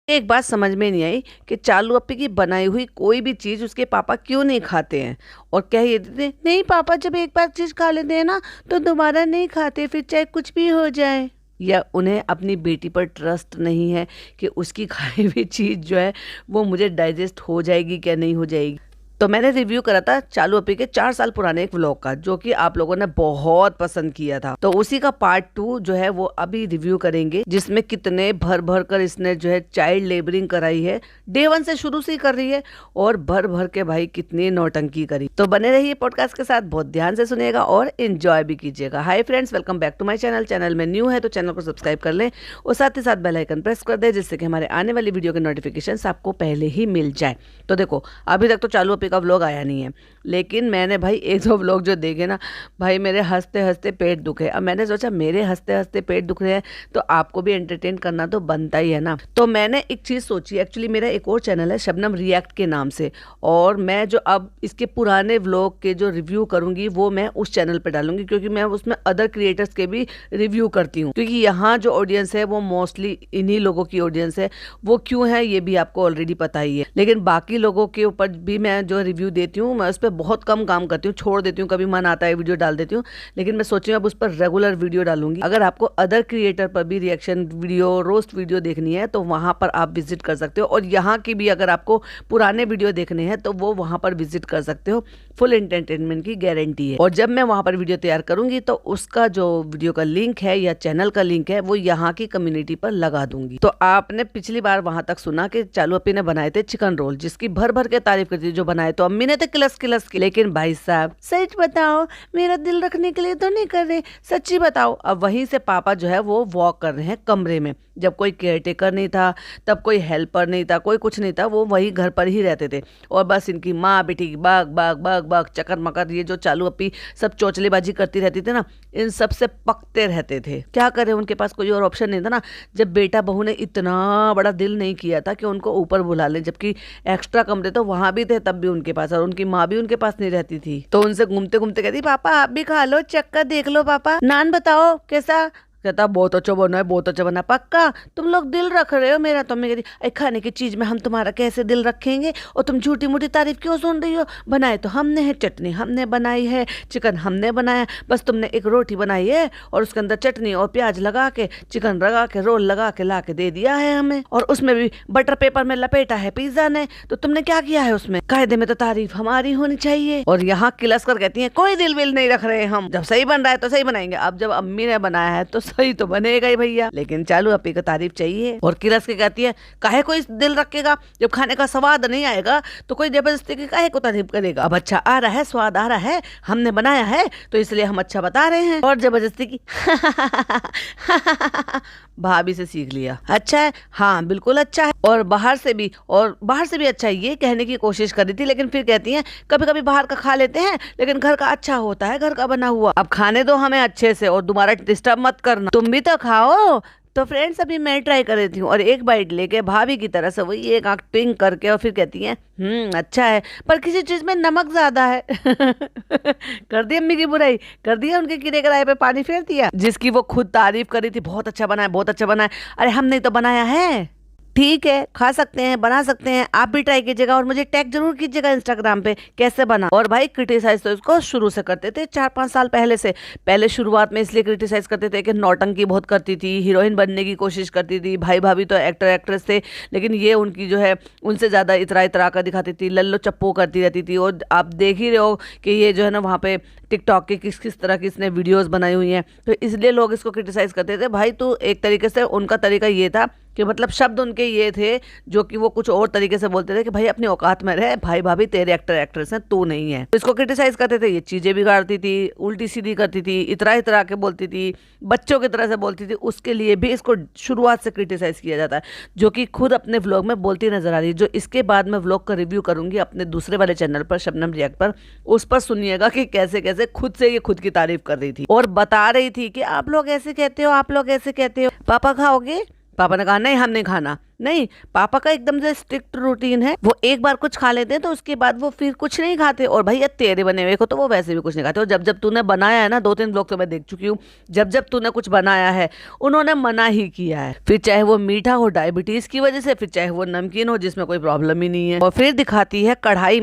एक बात समझ में नहीं आई कि चालू अप्पी की बनाई हुई कोई भी चीज़ उसके पापा क्यों नहीं खाते हैं। और कह ये देते हैं, नहीं पापा जब एक बार चीज़ खा लेते हैं ना तो दोबारा नहीं खाते, फिर चाहे कुछ भी हो जाए। या उन्हें अपनी बेटी पर ट्रस्ट नहीं है कि उसकी खाई हुई चीज़ जो है वो मुझे डाइजेस्ट हो जाएगी क्या नहीं हो जाएगी। तो मैंने रिव्यू करा था चालू अप्पी के 4 साल पुराने एक व्लॉग का, जो कि आप लोगों ने बहुत पसंद किया था। तो उसी का पार्ट 2 जो है वो अभी रिव्यू करेंगे, जिसमें कितने भर भर कर इसने जो है चाइल्ड लेबरिंग कराई है, डे 1 से शुरू से ही कर रही है, और भर भर के भाई कितनी नौटंकी करी। तो बने रहिए पॉडकास्ट के साथ, बहुत ध्यान से सुनिएगा और एंजॉय भी कीजिएगा। Hi friends, welcome back to my channel. Channel में न्यू है तो चैनल को सब्सक्राइब कर लें और साथ ही साथ बेल आइकन प्रेस कर दें, जिससे कि हमारे आने वाली वीडियो के नोटिफिकेशन आपको पहले ही मिल जाए। तो देखो, अभी तक तो चालू अप्पी का व्लॉग आया नहीं है, लेकिन मैंने भाई एक दो व्लॉग जो देखे ना, भाई मेरे हंसते हंसते पेट दुखे। अब मैंने सोचा मेरे हंसते हंसते पेट दुख रहे हैं तो आपको भी एंटरटेन करना तो बनता ही है ना। तो मैंने एक चीज़ सोची, एक्चुअली मेरा एक और चैनल है शबनम रिएक्ट के नाम से, और मैं जो अब इसके पुराने व्लॉग के जो रिव्यू करूंगी वो मैं उस चैनल पर डालूंगी, क्योंकि मैं उसमें अदर क्रिएटर्स के भी रिव्यू करती हूँ। क्योंकि यहाँ जो ऑडियंस है वो मोस्टली इन्हीं लोगों की ऑडियंस है। वो क्यों है ये भी आपको ऑलरेडी पता ही है, लेकिन बाकी लोगों के ऊपर भी मैं जो रिव्यू देती हूँ मैं उस पर बहुत कम काम करती हूँ, छोड़ देती हूँ, कभी मन आता है वीडियो डाल देती हूँ। लेकिन मैं सोची अब उस पर रेगुलर वीडियो डालूंगी। अगर आपको अदर क्रिएटर पर भी रिएक्शन वीडियो, रोस्ट वीडियो देखनी है तो वहां पर आप विजिट कर सकते हो, और यहाँ की भी अगर आपको पुराने वीडियो देखने हैं तो वो वहां पर विजिट कर सकते हो। फुल एंटरटेनमेंट की गारंटी है। और जब मैं वहां पर वीडियो तैयार करूंगी तो उसका जो वीडियो का लिंक है या चैनल का लिंक है वो यहाँ की कम्युनिटी पर लगा दूंगी। तो आपने पिछली बार वहां तक सुना कि चालू अप्पी ने बनाए थे चिकन रोल, जिसकी भर भर के तारीफ करती थी। जो बनाए तो अम्मी ने तो किलस किलस की, लेकिन भाई साहब सच बताओ, मेरा दिल रखने के लिए तो नहीं कर रहे, सच्ची बताओ। अब वहीं से पापा जो है वो वॉक कर रहे हैं कमरे में। जब कोई केयर टेकर नहीं था, तब कोई हेल्पर नहीं था, कोई कुछ नहीं था, वो वही घर पर ही रहते थे। और बस इनकी माँ बेटी बाग बाग बाग बाग चकर मकर, ये जो चालू अप्पी सब चौचलेबाजी करती रहती थी ना, इन सब से पकते रहते थे। क्या करें, उनके पास कोई और ऑप्शन नहीं था ना। जब बेटा बहू ने इतना बड़ा दिल नहीं किया था कि उनको ऊपर बुला लें, जबकि एक्स्ट्रा कमरे तो वहां भी थे तब भी उनके पास, और उनकी माँ भी उनके पास नहीं रहती थी। तो उनसे घूमते घूमते कहती, पापा आप भी खा लो, चक्कर देख लो, पापा नान बताओ कैसा। कहता बहुत अच्छा बना है, बहुत अच्छा बना, पक्का तुम लोग दिल रख रहे हो मेरा। तो मैं कहती, अरे खाने की चीज में हम तुम्हारा कैसे दिल रखेंगे, और तुम झूठी मूठी तारीफ क्यों सुन रही हो। बनाए तो हमने है, चटनी हमने बनाई है, चिकन हमने बनाया, बस तुमने एक रोटी बनाई है और उसके अंदर चटनी और प्याज लगा के, चिकन लगा के, रोल लगा के ला के दे दिया है हमें, और उसमें भी बटर पेपर में लपेटा है पिज्जा ने। तो तुमने क्या किया है उसमें, कायदे में तो तारीफ हमारी होनी चाहिए। और यहाँ किलस कर कहती है, कोई दिल विल नहीं रख रहे हम, जब सही बन रहा है तो सही बनाएंगे। अब जब अम्मी ने बनाया है तो सही तो बनेगा ही भैया, लेकिन चालू अप्पी को तारीफ चाहिए। और किरस के कहती है, काहे कोई दिल रखेगा, जब खाने का स्वाद नहीं आएगा तो कोई जबरदस्ती की काहे को तारीफ करेगा। अब अच्छा आ रहा है, स्वाद आ रहा है, हमने बनाया है तो इसलिए हम अच्छा बता रहे हैं। और जबरदस्ती की भाभी से सीख लिया, अच्छा है, हाँ बिल्कुल अच्छा है, और बाहर से भी अच्छा है, ये कहने की कोशिश कर रही थी। लेकिन फिर कहती है, कभी कभी बाहर का खा लेते हैं लेकिन घर का अच्छा होता है, घर का बना हुआ। अब खाने दो हमें अच्छे से और दोबारा डिस्टर्ब मत करना, तुम भी तो खाओ। तो फ्रेंड्स अभी मैं ट्राई कर रही थी, और एक बाइट लेके भाभी की तरह से वही एक आंख टिंग करके, और फिर कहती है अच्छा है, पर किसी चीज में नमक ज्यादा है। कर दी अम्मी की बुराई, कर दिया उनके कीड़े कराए पे पानी फेर दिया, जिसकी वो खुद तारीफ कर रही थी, बहुत अच्छा बना है, बहुत अच्छा बना है। अरे हमने तो बनाया है, ठीक है, खा सकते हैं, बना सकते हैं, आप भी ट्राई कीजिएगा और मुझे टैग जरूर कीजिएगा इंस्टाग्राम पे कैसे बना। और भाई क्रिटिसाइज तो इसको शुरू से करते थे, 4-5 साल पहले से। पहले शुरुआत में इसलिए क्रिटिसाइज करते थे कि नौटंकी बहुत करती थी, हीरोइन बनने की कोशिश करती थी। भाई भाभी तो एक्टर एक्ट्रेस थे, लेकिन ये उनकी जो है उनसे ज़्यादा इतरा इतरा कर दिखाती थी, लल्लो चप्पो करती रहती थी। और आप देख ही रहे हो कि ये जो है ना वहाँ पे टिकटॉक के किस किस तरह की इसने वीडियोज़ बनाई हुई हैं, तो इसलिए लोग इसको क्रिटिसाइज करते थे। भाई तो एक तरीके से उनका तरीका ये था कि मतलब शब्द उनके ये थे जो कि वो कुछ और तरीके से बोलते थे कि भाई अपनी औकात में रहे, भाई भाभी तेरे एक्टर एक्ट्रेस हैं, तू नहीं है। तो इसको क्रिटिसाइज करते थे, ये चीजें बिगाड़ती थी, उल्टी सीधी करती थी, इतरा इतरा के बोलती थी, बच्चों की तरह से बोलती थी, उसके लिए भी इसको शुरुआत से क्रिटिसाइज किया जाता है, जो कि खुद अपने व्लॉग में बोलती नजर आ रही है। जो इसके बाद मैं व्लॉग का रिव्यू करूंगी अपने दूसरे वाले चैनल पर, शबनम रिएक्ट पर, उस पर सुनिएगा कि कैसे कैसे खुद से ये खुद की तारीफ कर रही थी और बता रही थी कि आप लोग ऐसे कहते हो, आप लोग ऐसे कहते हो, पापा खाओगे। पापा ने कहा नहीं हम नहीं खाना, नहीं, पापा का एकदम से स्ट्रिक्ट रूटीन है, वो एक बार कुछ खा लेते हैं तो उसके बाद वो फिर कुछ नहीं खाते। और भैया तेरे बने हुए को तो वो वैसे भी कुछ नहीं खाते। और जब जब तूने बनाया है ना, 2-3 ब्लॉग तो मैं देख चुकी हूँ, जब जब तूने कुछ बनाया है उन्होंने मना ही किया है, फिर चाहे वो मीठा हो डायबिटीज की वजह से, फिर चाहे वो नमकीन हो जिसमें कोई प्रॉब्लम ही नहीं है। और फिर दिखाती है कढ़ाई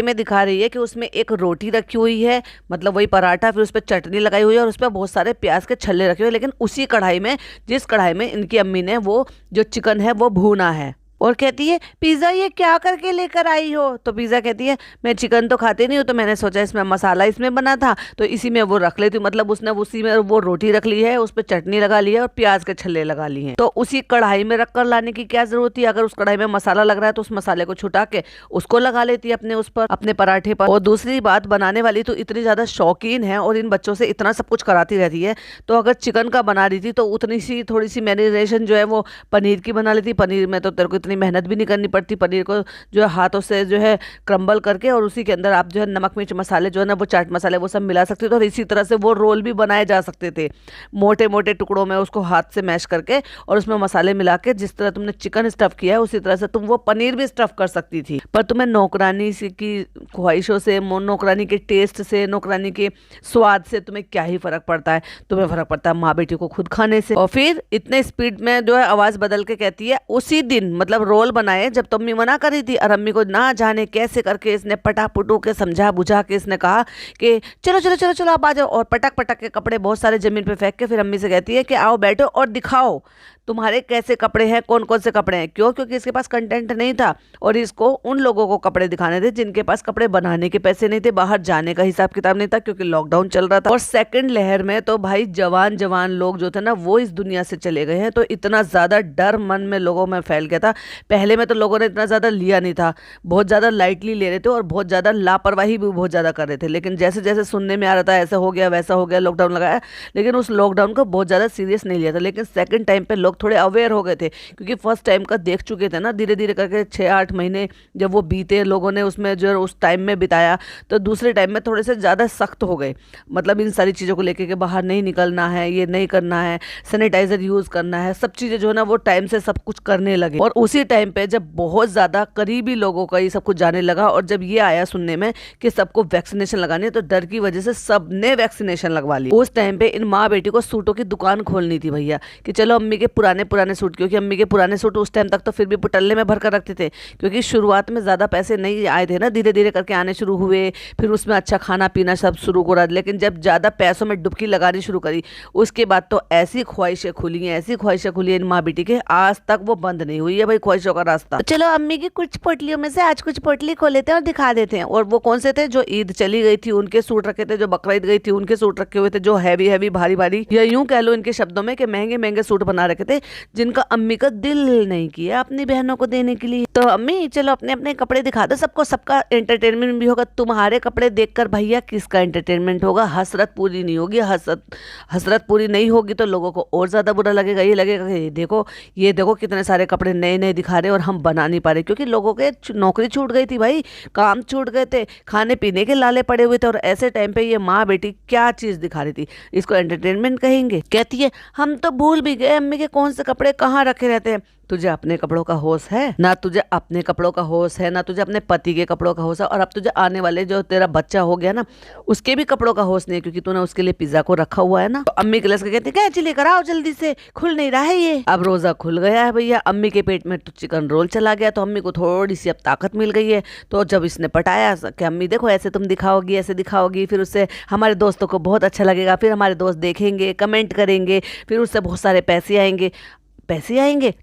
में दिखा रही है कि उसमें एक रोटी रखी हुई है, मतलब वही पराठा, फिर उस पर चटनी लगाई हुई है और उस पर बहुत सारे प्याज के छल्ले रखे हुए, लेकिन उसी कढ़ाई में, जिस कढ़ाई में इनकी अम्मी ने वो जो चिकन है वो भूना है। और कहती है पिज्जा ये क्या करके लेकर आई हो? तो पिज्जा कहती है मैं चिकन तो खाती नहीं हूँ, तो मैंने सोचा इसमें मसाला इसमें बना था तो इसी में वो रख लेती हूँ। मतलब उसने उसी में वो रोटी रख ली है, उस पर चटनी लगा ली है और प्याज के छल्ले लगा लिए हैं, तो उसी कढ़ाई में रख कर लाने की क्या जरूरत थी? अगर उस कढ़ाई में मसाला लग रहा है तो उस मसाले को छुटा के उसको लगा लेती है अपने उस पर, अपने पराठे पर। और दूसरी बात, बनाने वाली तो इतनी ज्यादा शौकीन है और इन बच्चों से इतना सब कुछ कराती रहती है, तो अगर चिकन का बना रही थी तो उतनी सी थोड़ी सी मैरिनेशन जो है वो पनीर की बना लेती। पनीर में तो तेरे को इतनी मेहनत भी नहीं करनी पड़ती, पनीर को जो है हाथों से जो है क्रम्बल करके और उसी के अंदर आप जो है नमक मिर्च मसाले जो है ना वो चाट मसाले वो सब मिला सकते थे। और इसी तरह से वो रोल भी बनाए जा सकते थे, मोटे मोटे टुकड़ों में उसको हाथ से मैश करके और उसमें मसाले मिला के, जिस तरह तुमने चिकन स्टफ किया है उसी तरह से तुम वो पनीर भी स्टफ कर सकती थी। पर तुम्हें नौकरानी की ख्वाहिशों से, नौकरानी के टेस्ट से, नौकरानी के स्वाद से तुम्हें क्या ही फर्क पड़ता है? तुम्हें फर्क पड़ता है माँ बेटी को खुद खाने से। और फिर इतने स्पीड में जो है आवाज बदल के कहती है उसी दिन, मतलब रोल बनाए जब तो अम्मी मना कर रही थी, और अम्मी को ना जाने कैसे करके इसने पटापुटू के समझा बुझा के इसने कहा कि चलो चलो चलो चलो आप आ जाओ, और पटक पटक के कपड़े बहुत सारे जमीन पे फेंक के फिर अम्मी से कहती है कि आओ बैठो और दिखाओ तुम्हारे कैसे कपड़े हैं, कौन कौन से कपड़े हैं। क्यों? क्योंकि इसके पास कंटेंट नहीं था और इसको उन लोगों को कपड़े दिखाने थे जिनके पास कपड़े बनाने के पैसे नहीं थे, बाहर जाने का हिसाब किताब नहीं था क्योंकि लॉकडाउन चल रहा था। और सेकंड लहर में तो भाई जवान जवान लोग जो थे ना वो इस दुनिया से चले गए हैं, तो इतना ज्यादा डर मन में लोगों में फैल गया था। पहले में तो लोगों ने इतना ज्यादा लिया नहीं था, बहुत ज्यादा लाइटली ले रहे थे और बहुत ज्यादा लापरवाही भी बहुत ज्यादा कर रहे थे, लेकिन जैसे जैसे सुनने में आ रहा था ऐसा हो गया वैसा हो गया, लॉकडाउन लगाया, लेकिन उस लॉकडाउन को बहुत ज्यादा सीरियस नहीं लिया था। लेकिन सेकंड टाइम पे लोग थोड़े अवेयर हो गए थे क्योंकि फर्स्ट टाइम का देख चुके थे ना, धीरे धीरे करके 6-8 महीने जब वो बीते, लोगों ने उसमें जो उस टाइम में बिताया, तो दूसरे टाइम में थोड़े से ज़्यादा सख्त हो गए। मतलब इन सारी चीज़ों को लेके कि बाहर नहीं निकलना है, ये नहीं करना है, सैनिटाइजर यूज़ करना है, सब चीज़ें जो है ना वो टाइम से सब कुछ करने लगे। और उसी टाइम पे जब बहुत ज़्यादा करीबी लोगों का ये सब कुछ जाने लगा और जब ये आया सुनने में कि सबको वैक्सीनेशन लगानी है, तो डर की वजह से सबने वैक्सीनेशन लगवा ली। उस टाइम पे इन माँ बेटी को सूटों की दुकान खोलनी थी भैया, कि चलो अम्मी के पुराने पुराने सूट, क्योंकि अम्मी के पुराने सूट उस टाइम तक तो फिर भी पुटल्ले में भर कर रखते थे क्योंकि शुरुआत में ज़्यादा पैसे नहीं आए थे ना, धीरे धीरे करके आने शुरू हुए, फिर उसमें अच्छा खाना पीना सब शुरू करा। लेकिन जब ज़्यादा पैसों में डुबकी लगानी शुरू करी उसके बाद तो ऐसी ख्वाहिशें खुली हैं, ऐसी ख्वाहिशें खुली हैं इन माँ बेटी के, आज तक वो बंद नहीं हुई है भाई ख्वाहिशों का रास्ता। तो चलो अम्मी की कुछ पोटलियों में से आज कुछ पोटली खोल लेते हैं और दिखा देते हैं। और वो कौन से थे? जो ईद चली गई थी उनके सूट रखे थे, जो बकरीद गई थी उनके सूट रखे हुए थे, जो हैवी हैवी भारी भारी, या यूं कह लो इनके शब्दों में कि महंगे महंगे सूट बना रखे थे जिनका अम्मी का दिल नहीं किया अपनी बहनों को देने के लिए। तो अम्मी चलो अपने अपने कपड़े दिखा दो सबको, सबका एंटरटेनमेंट भी होगा। तुम्हारे कपड़े देखकर भैया किसका एंटरटेनमेंट होगा? हसरत पूरी नहीं होगी, हसरत पूरी नहीं होगी तो लोगों को और ज्यादा बुरा लगेगा। ये लगेगा कि ये देखो कितने सारे कपड़े नए नए दिखा रहे और हम बना नहीं पा रहे, क्योंकि लोगों के नौकरी छूट गई थी भाई, काम छूट गए थे, खाने पीने के लाले पड़े हुए थे, और ऐसे टाइम पे ये माँ बेटी क्या चीज दिखा रही थी, इसको एंटरटेनमेंट कहेंगे? कहती है हम तो भूल भी गए अम्मी के कौन से कपड़े कहाँ रखे रहते हैं। तुझे अपने कपड़ों का होश है ना? तुझे अपने कपड़ों का होश है ना? तुझे अपने पति के कपड़ों का होश है? और अब तुझे आने वाले जो तेरा बच्चा हो गया ना उसके भी कपड़ों का होश नहीं है, क्योंकि तूने उसके लिए पिज्जा को रखा हुआ है ना। तो अम्मी क्लास के कहती है लेकर आओ जल्दी से, खुल नहीं रहा है ये। अब रोजा खुल गया है भैया, अम्मी के पेट में तो चिकन रोल चला गया, तो अम्मी को थोड़ी सी अब ताकत मिल गई है। तो जब इसने पटाया कि अम्मी देखो ऐसे तुम दिखाओगी, ऐसे दिखाओगी, फिर उससे हमारे दोस्तों को बहुत अच्छा लगेगा, फिर हमारे दोस्त देखेंगे, कमेंट करेंगे, फिर उससे बहुत सारे पैसे आएंगे।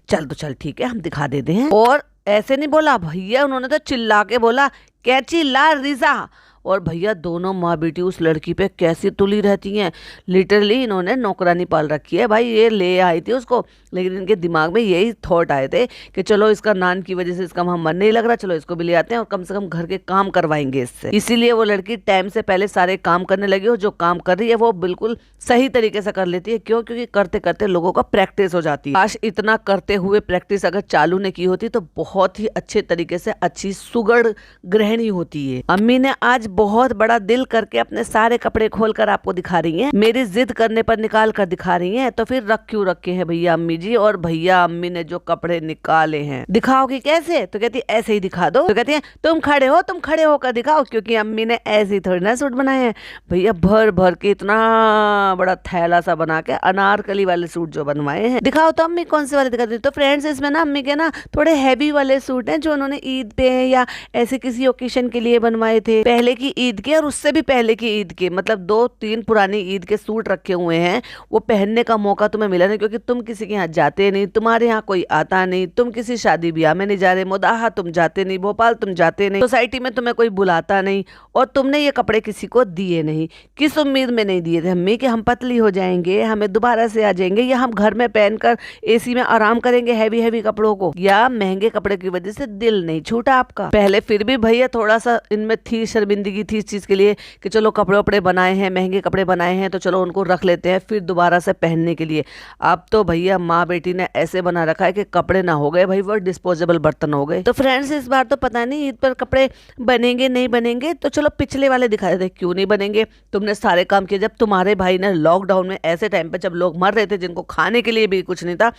चल तो चल ठीक है हम दिखा देते हैं। और ऐसे नहीं बोला भैया, उन्होंने तो चिल्ला के बोला कैची ला रिजा। और भैया दोनों माँ बेटी उस लड़की पे कैसी तुली रहती हैं, लिटरली इन्होंने नौकरानी पाल रखी है भाई। ये ले आई थी उसको, लेकिन इनके दिमाग में यही थॉट आए थे कि चलो इसका नान की वजह से इसका वहाँ मन नहीं लग रहा, चलो इसको भी ले आते हैं और कम से कम घर के काम करवाएंगे इससे। इसीलिए वो लड़की टाइम से पहले सारे काम करने लगी, और जो काम कर रही है वो बिल्कुल सही तरीके से कर लेती है। क्यों? क्योंकि करते करते लोगों का प्रैक्टिस हो जाती है। काश इतना करते हुए प्रैक्टिस अगर चालू ने की होती तो बहुत ही अच्छे तरीके से अच्छी सुगढ़ गृहिणी होती है। अम्मी ने आज बहुत बड़ा दिल करके अपने सारे कपड़े खोल कर आपको दिखा रही हैं, मेरी जिद करने पर निकाल कर दिखा रही हैं, तो फिर रख क्यों रखे हैं भैया अम्मी जी। और भैया अम्मी ने जो कपड़े निकाले हैं, दिखाओगी कैसे? तो कहती है ऐसे ही दिखा दो। तो कहती है तुम खड़े होकर दिखाओ, क्योंकि अम्मी ने ऐसे ही थोड़ी ना सूट बनाए हैं भैया, भर भर के इतना बड़ा थैला सा बना के अनारकली वाले सूट जो बनवाए हैं। दिखाओ तो अम्मी कौन से वाले दिखाती है। तो फ्रेंड्स इसमें ना अम्मी के ना थोड़े हैवी वाले सूट हैं जो उन्होंने ईद पे या ऐसे किसी ओकेशन के लिए बनवाए थे, पहले की ईद के और उससे भी पहले की ईद के, मतलब 2-3 पुरानी ईद के सूट रखे हुए हैं। वो पहनने का मौका तुम्हें मिला नहीं, क्योंकि तुम किसी के यहाँ जाते नहीं, तुम्हारे यहाँ कोई आता नहीं, तुम किसी शादी ब्याह में नहीं जा रहे, मोदाहा तुम जाते नहीं, भोपाल तुम जाते नहीं, सोसाइटी में तुम्हें कोई बुलाता नहीं, और तुमने ये कपड़े किसी को दिए नहीं। किस उम्मीद में नहीं दिए थे अम्मी कि हम पतली हो जाएंगे, हमें दोबारा से आ जाएंगे, या हम घर में पहनकर एसी में आराम करेंगे हैवी हैवी कपड़ों को, या महंगे कपड़े की वजह से दिल नहीं छूटा आपका? पहले फिर भी भैया थोड़ा सा इनमें थी, शर्मिंदगी थी इस चीज के लिए कि चलो कपड़े वपड़े बनाए हैं, महंगे कपड़े बनाए हैं, तो चलो उनको रख लेते हैं फिर दोबारा से पहनने के लिए। अब तो भैया माँ बेटी ने ऐसे बना रखा है कि कपड़े ना हो गए भाई, वो डिस्पोजेबल बर्तन हो गए। तो फ्रेंड्स इस बार तो पता नहीं ईद पर कपड़े बनेंगे नहीं बनेंगे, तो चलो पिछले वाले दिखा देते। क्यों नहीं बनेंगे? तुमने सारे काम किए। जब तुम्हारे भाई ने लॉकडाउन में ऐसे टाइम पे जब लोग मर रहे थे, जिनको खाने के लिए भी कुछ नहीं था,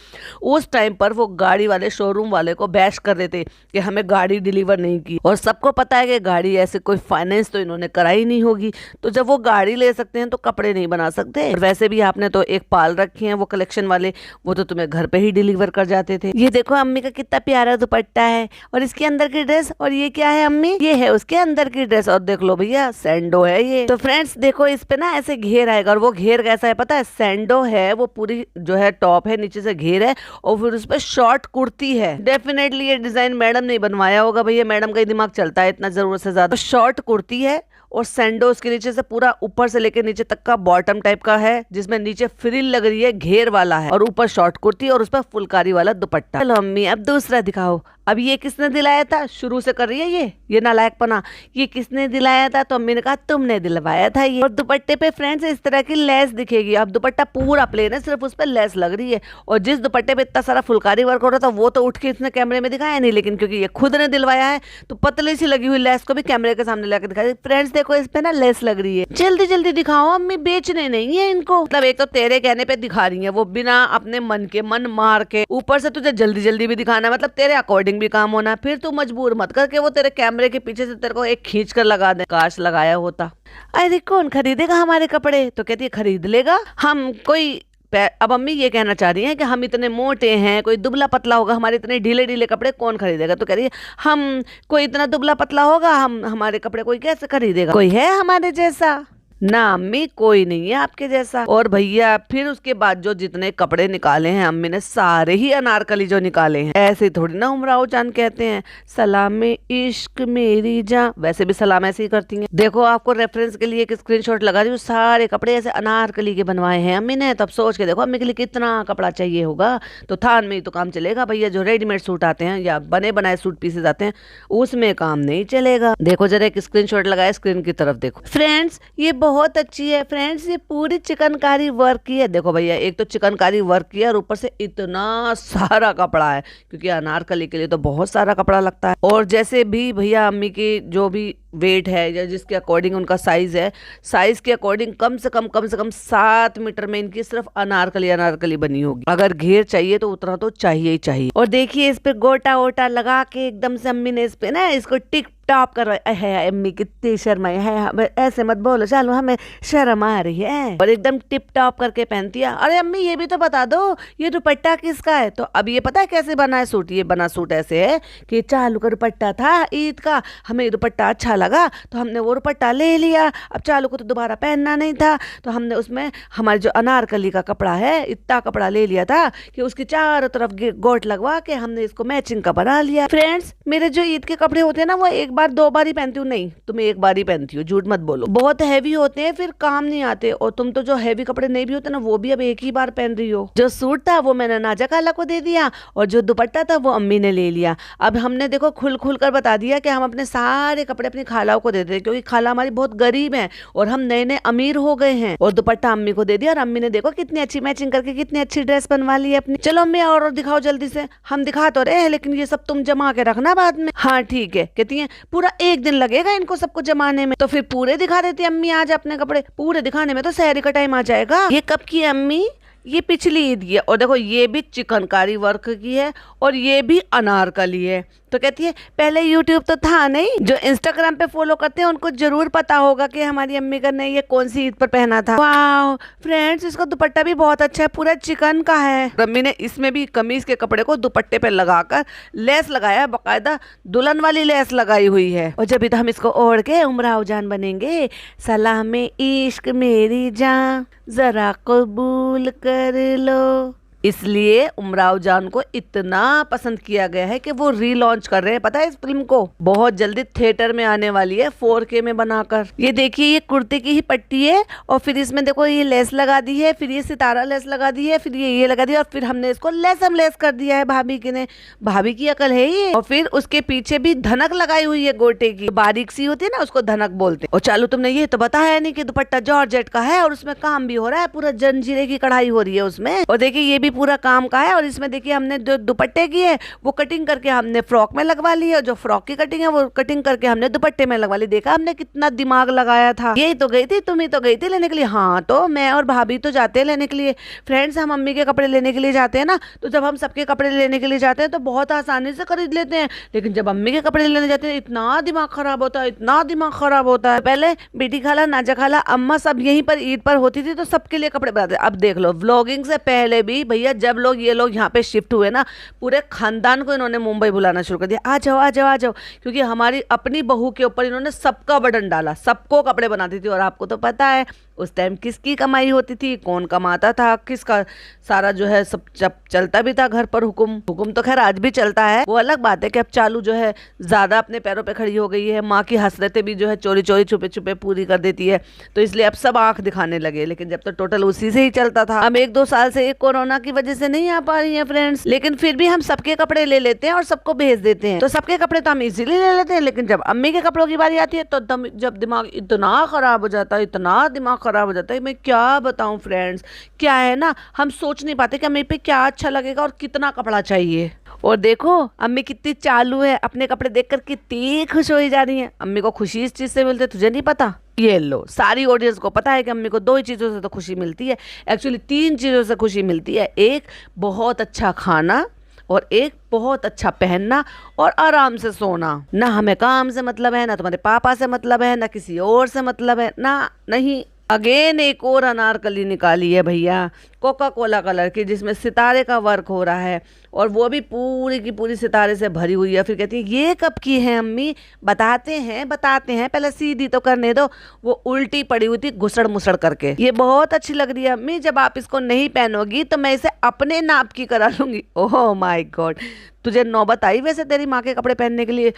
उस टाइम पर वो गाड़ी वाले शोरूम वाले को बैश कर रहे थे कि हमें गाड़ी डिलीवर नहीं की, और सबको पता है कि गाड़ी ऐसे कोई फाइनेंस तो इन्होंने कराई नहीं होगी, तो जब वो गाड़ी ले सकते हैं तो कपड़े नहीं बना सकते। और वैसे भी आपने तो एक पाल रखे हैं वो कलेक्शन वाले, वो तो तुम्हें घर पे ही डिलीवर कर जाते थे। ये देखो अम्मी का कितना प्यारा दुपट्टा है, और इसके अंदर की ड्रेस, और ये क्या है अम्मी? ये है उसके अंदर की ड्रेस, और देख लो भैया सैंडो है ये। तो फ्रेंड्स देखो इस पे ना ऐसे घेर आएगा, और वो घेर कैसा है पता है? सैंडो है, वो पूरी जो है टॉप है, नीचे से घेर है, और फिर उस पर शॉर्ट कुर्ती है। डेफिनेटली ये डिजाइन मैडम ने बनवाया होगा भैया, मैडम का ही दिमाग चलता है इतना जरूरत से ज्यादा। शॉर्ट कुर्ती है और सैंडो उसके नीचे से पूरा ऊपर से लेकर नीचे तक का बॉटम टाइप का है, जिसमें नीचे फ्रिल लग रही है, घेर वाला है, और ऊपर शॉर्ट कुर्ती और उस पर फुलकारी वाला दुपट्टा। चलो अम्मी अब दूसरा दिखाओ। अब ये किसने दिलाया था? शुरू से कर रही है ये नालायकपना। ये किसने दिलाया था? तो अम्मी ने कहा तुमने दिलवाया था ये। और दुपट्टे पे फ्रेंड्स इस तरह की लेस दिखेगी। अब दुपट्टा पूरा प्लेन है, सिर्फ उस पर लेस लग रही है, और जिस दुपट्टे पे इतना सारा फुलकारी वर्क हो रहा था वो तो उठ के इसने कैमरे में दिखाया नहीं, लेकिन क्योंकि ये खुद ने दिलवाया है तो पतली सी लगी हुई लेस को भी कैमरे के सामने लाकर दिखाई। फ्रेंड्स देखो इस पे ना लेस लग रही है, जल्दी जल्दी दिखाओ अम्मी, बेचने नहीं है इनको। मतलब एक तो तेरे कहने पे दिखा रही है, वो बिना अपने मन मार के, ऊपर से तुझे जल्दी जल्दी भी दिखाना, मतलब तेरे अकॉर्डिंग भी काम होना। फिर तू मजबूर मत करके वो तेरे कैमरे के पीछे से तेरे को एक खींच कर लगा दे। काश लगाया होता। अरे कौन खरीदेगा हमारे कपड़े? तो कहती है खरीद लेगा हम कोई। अब अम्मी ये कहना चाह रही हैं कि हम इतने मोटे हैं, कोई दुबला पतला होगा, हमारे इतने ढीले ढीले कपड़े कौन खरीदेगा? तो कह रही है हम कोई इतना दुबला पतला होगा, हम हमारे कपड़े कोई कैसे खरीदेगा? कोई है हमारे जैसा? ना अम्मी कोई नहीं है आपके जैसा। और भैया फिर उसके बाद जो जितने कपड़े निकाले हैं अम्मी ने, सारे ही अनारकली जो निकाले हैं। ऐसे थोड़ी ना उमराव जान कहते हैं, सलाम इश्क मेरी जान, वैसे भी सलाम ऐसे ही करती हैं। देखो आपको रेफरेंस के लिए एक स्क्रीनशॉट लगा रही हूँ, सारे कपड़े ऐसे अनारकली के बनवाए हैं अम्मी ने। तब सोच के देखो अम्मी के लिए कितना कपड़ा चाहिए होगा। तो थान में ही तो काम चलेगा भैया, जो रेडीमेड सूट आते हैं या बने बनाए सूट पीसेज आते हैं उसमें काम नहीं चलेगा। देखो जरा एक स्क्रीनशॉट लगाया, स्क्रीन की तरफ देखो फ्रेंड्स, ये बहुत अच्छी है फ्रेंड्स, ये पूरी चिकनकारी वर्क की है। देखो भैया एक तो चिकनकारी वर्क किया और ऊपर से इतना सारा कपड़ा है, क्योंकि अनारकली के लिए तो बहुत सारा कपड़ा लगता है। और जैसे भी भैया अम्मी की जो भी वेट है या जिसके अकॉर्डिंग उनका साइज है, साइज के अकॉर्डिंग कम से कम 7 मीटर में इनकी सिर्फ अनारकली बनी होगी। अगर घेर चाहिए तो उतना तो चाहिए ही चाहिए। और देखिए इस पे गोटा वोटा लगा के एकदम से अम्मी ने इस पे ना इसको टिक टॉप कर है। अम्मी कितनी शर्माई है, ऐसे मत बोलो, चलो हमें शर्म आ रही है। और एकदम टिप टॉप करके पहनती है। अरे अम्मी ये भी तो बता दो ये दुपट्टा किसका है? तो अब ये पता है कैसे बना है सूट? ये बना सूट ऐसे है कि चालू का दुपट्टा था ईद का, हमें ये दुपट्टा अच्छा लगा तो हमने वो दुपट्टा ले लिया। अब चालू को तो दोबारा पहनना नहीं था, तो हमने उसमें हमारे जो अनारकली का कपड़ा है इतना कपड़ा ले लिया था कि उसकी चारों तरफ गोट लगवा के हमने इसको मैचिंग का बना लिया। फ्रेंड्स मेरे जो ईद के कपड़े होते हैं ना, वो एक बार 2 बार ही पहनती हूँ। नहीं तुम एक बार ही पहनती हो, झूठ मत बोलो। बहुत हैवी होते हैं, फिर काम नहीं आते। और तुम तो जो हैवी कपड़े नहीं भी होते ना, वो भी अब एक ही बार पहन रही हो। जो सूट था वो मैंने नाजा खाला को दे दिया, और जो दुपट्टा था वो अम्मी ने ले लिया। अब हमने देखो खुल कर बता दिया कि हम अपने सारे कपड़े अपनी खालाओं को दे दें, क्योंकि खाला हमारी बहुत गरीब है और हम नए नए अमीर हो गए हैं। और दुपट्टा अम्मी को दे दिया, और अम्मी ने देखो कितनी अच्छी मैचिंग करके कितनी अच्छी ड्रेस बनवा ली है अपनी। चलो अम्मी और दिखाओ जल्दी से। हम दिखा तो रहे हैं, लेकिन ये सब तुम जमा के रखना बाद में। हाँ ठीक है। कहती है पूरा एक दिन लगेगा इनको सबको जमाने में। तो फिर पूरे दिखा देती है अम्मी आज अपने कपड़े, पूरे दिखाने में तो सहरी का टाइम आ जाएगा। ये कब की है अम्मी? ये पिछली ईद की है। और देखो ये भी चिकनकारी वर्क की है और ये भी अनारकली है। तो कहती है पहले यूट्यूब तो था नहीं, जो इंस्टाग्राम पे फॉलो करते हैं उनको जरूर पता होगा कि हमारी अम्मी का ने ये कौन सी ईद पर पहना था। वाह फ्रेंड्स, इसका दुपट्टा भी बहुत अच्छा है, पूरा चिकन का है। अम्मी ने इसमें भी कमीज के कपड़े को दुपट्टे पे लगाकर लेस लगाया है, बाकायदा दुल्हन वाली लेस लगाई हुई है। और जब भी तो हम इसको ओढ़ के उमराव जान बनेंगे, सलाम इश्क मेरी जान जरा कबूल कर लो। इसलिए उमराव जान को इतना पसंद किया गया है कि वो रीलॉन्च कर रहे हैं, पता है इस फिल्म को। बहुत जल्दी थिएटर में आने वाली है 4K में बनाकर। ये देखिए ये कुर्ते की ही पट्टी है और फिर इसमें देखो ये लेस लगा दी है, फिर ये सितारा लेस लगा दी है, फिर ये लगा दी है और फिर हमने इसको लेसम लेस कर दिया है भाभी की ने। भाभी की अकल है ये। और फिर उसके पीछे भी धनक लगाई हुई है गोटे की, बारीक सी होती है ना, उसको धनक बोलते हैं। और चालू तुमने ये तो बताया नहीं कि दुपट्टा जॉर्जेट का है और उसमें काम भी हो रहा है, पूरा जंजीरे की कढ़ाई हो रही है उसमें। और देखिए ये भी पूरा काम का है। और इसमें देखिए हमने जो दुपट्टे की है वो कटिंग करके हमने फ्रॉक में लगवा ली है, जो फ्रॉक की कटिंग है वो कटिंग करके हमने दुपट्टे में लगवा ली। देखा हमने कितना दिमाग लगाया था। यही तो गई थी, तुम ही तो गई थी लेने के लिए। हाँ तो मैं और भाभी तो जाते हैं लेने के लिए। फ्रेंड्स हम मम्मी के कपड़े लेने के लिए जाते हैं ना, तो जब हम सबके कपड़े लेने के लिए जाते हैं तो बहुत आसानी से खरीद लेते हैं, लेकिन जब मम्मी के कपड़े लेने जाते हैं इतना दिमाग खराब होता है, इतना दिमाग खराब होता है। पहले बेटी खाला, नाजा खाला, अम्मा सब यहीं पर ईद पर होती थी तो सबके लिए कपड़े बनाते। अब देख लो व्लॉगिंग से पहले भी भैया जब ये लोग यहाँ पे शिफ्ट हुए ना, पूरे खानदान को इन्होंने मुंबई बुलाना शुरू कर दिया। आ जाओ आ जाओ आ जाओ, क्योंकि हमारी अपनी बहू के ऊपर इन्होंने सबका बर्डन डाला, सबको कपड़े बनाती थी। और आपको तो पता है उस टाइम किसकी कमाई होती थी, कौन कमाता था, किसका सारा जो है सब चलता भी था घर पर। हुकुम तो खैर आज भी चलता है, वो अलग बात है कि अब चालू जो है ज्यादा अपने पैरों पे खड़ी हो गई है। माँ की हसरतें भी जो है चोरी चोरी छुपे छुपे पूरी कर देती है, तो इसलिए अब सब आंख दिखाने लगे। लेकिन जब तो टोटल उसी से ही चलता था। अब 1-2 साल से एक कोरोना की वजह से नहीं आ पा रही है फ्रेंड्स, लेकिन फिर भी हम सबके कपड़े ले लेते हैं और सबको भेज देते हैं। तो सबके कपड़े तो हम इजीली ले लेते हैं, लेकिन जब अम्मी के कपड़ों की बारी आती है तो जब दिमाग इतना खराब हो जाता है, इतना दिमाग खराब हो जाता है, मैं क्या बताऊं फ्रेंड्स। क्या है ना, हम सोच नहीं पाते कि अम्मी पे क्या अच्छा लगेगा और कितना कपड़ा चाहिए। और देखो अम्मी कितनी चालू है, अपने कपड़े देखकर कितनी खुश हो जा रही है। अम्मी को खुशी इस चीज से मिलती है, तुझे नहीं पता? ये लो, सारी ऑडियंस को पता है कि अम्मी को 2 ही चीजों से तो खुशी मिलती है, एक्चुअली 3 चीजों से खुशी मिलती है। एक बहुत अच्छा खाना, और एक बहुत अच्छा पहनना और आराम से सोना। ना हमें काम से मतलब है, ना तुम्हारे पापा से मतलब है, ना किसी और से मतलब है, ना नहीं। अगेन एक और अनारकली निकाली है भैया, कोका कोला कलर की, जिसमें सितारे का वर्क हो रहा है और वो भी पूरी की पूरी सितारे से भरी हुई है। फिर कहती है ये कब की है अम्मी? बताते हैं पहले सीधी तो करने दो। वो उल्टी पड़ी हुई थी घुसड़ मुसड़ करके। ये बहुत अच्छी लग रही है अम्मी, जब आप इसको नहीं पहनोगी तो मैं इसे अपने नाप की करा लूंगी। ओह माय गॉड, तुझे नौबत आई वैसे तेरी माँ के कपड़े पहनने के लिए।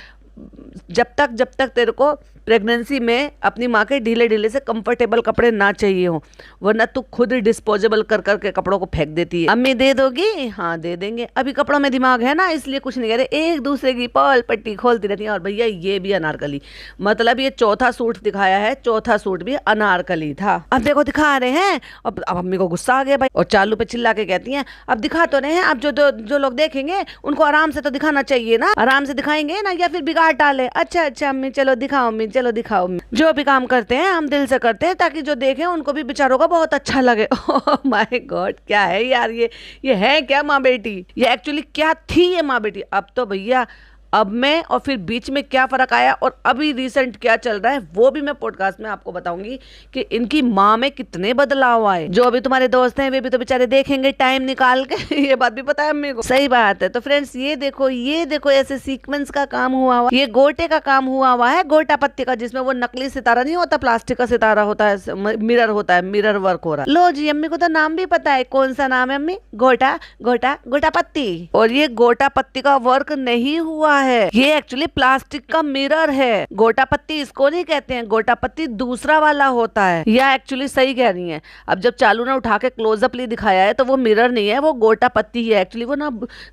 जब तक तेरे को प्रेगनेंसी में अपनी माँ के ढीले ढीले से कंफर्टेबल कपड़े ना चाहिए हो, वरना तू खुद डिस्पोजेबल कर करके कपड़ों को फेंक देती है। अम्मी दे दोगी? हाँ दे देंगे, अभी कपड़ों में दिमाग है ना, इसलिए कुछ नहीं कह रहे, एक दूसरे की पल पट्टी खोलती रहती है। और भैया ये भी अनारकली, मतलब ये चौथा सूट दिखाया है, चौथा सूट भी अनारकली था। अब देखो दिखा रहे हैं, अब अम्मी को गुस्सा आ गया भाई, और चालू पे चिल्ला के कहती है अब दिखा तो रहे हैं, अब जो लोग देखेंगे उनको आराम से तो दिखाना चाहिए ना, आराम से दिखाएंगे ना या फिर बिगाड़ डाले। अच्छा अम्मी चलो दिखाओ, अम्मी चलो दिखाओ। जो भी काम करते हैं हम दिल से करते हैं, ताकि जो देखें उनको भी बेचारों का बहुत अच्छा लगे। ओह माय गॉड, क्या है यार ये है क्या माँ बेटी? ये एक्चुअली क्या थी ये माँ बेटी? अब तो भैया अब में और फिर बीच में क्या फ़र्क आया और अभी रिसेंट क्या चल रहा है वो भी मैं पॉडकास्ट में आपको बताऊंगी कि इनकी माँ में कितने बदलाव आए। जो अभी तुम्हारे दोस्त हैं वे भी तो बेचारे देखेंगे टाइम निकाल के। ये बात भी पता है मेरे को, सही बात है। तो फ्रेंड्स ये देखो ऐसे सीक्वेंस का काम हुआ, ये गोटे का काम हुआ है, गोटा पत्ती का, जिसमें वो नकली सितारा नहीं होता, प्लास्टिक का सितारा होता है, मिरर होता है, मिरर वर्क हो रहा है। लो जी अम्मी को तो नाम भी पता है, कौन सा नाम है अम्मी? गोटा पत्ती। और ये गोटा पत्ती का वर्क नहीं हुआ है, ये एक्चुअली प्लास्टिक का मिरर है। गोटा पत्ती इसको नहीं कहते हैं, गोटा पत्ती दूसरा वाला होता है। या एक्चुअली सही कह रही है। अब जब चालू ने उठा के क्लोजअप ली दिखाया है तो वो मिरर नहीं है, वो गोटा पत्ती है। एक्चुअली वो ना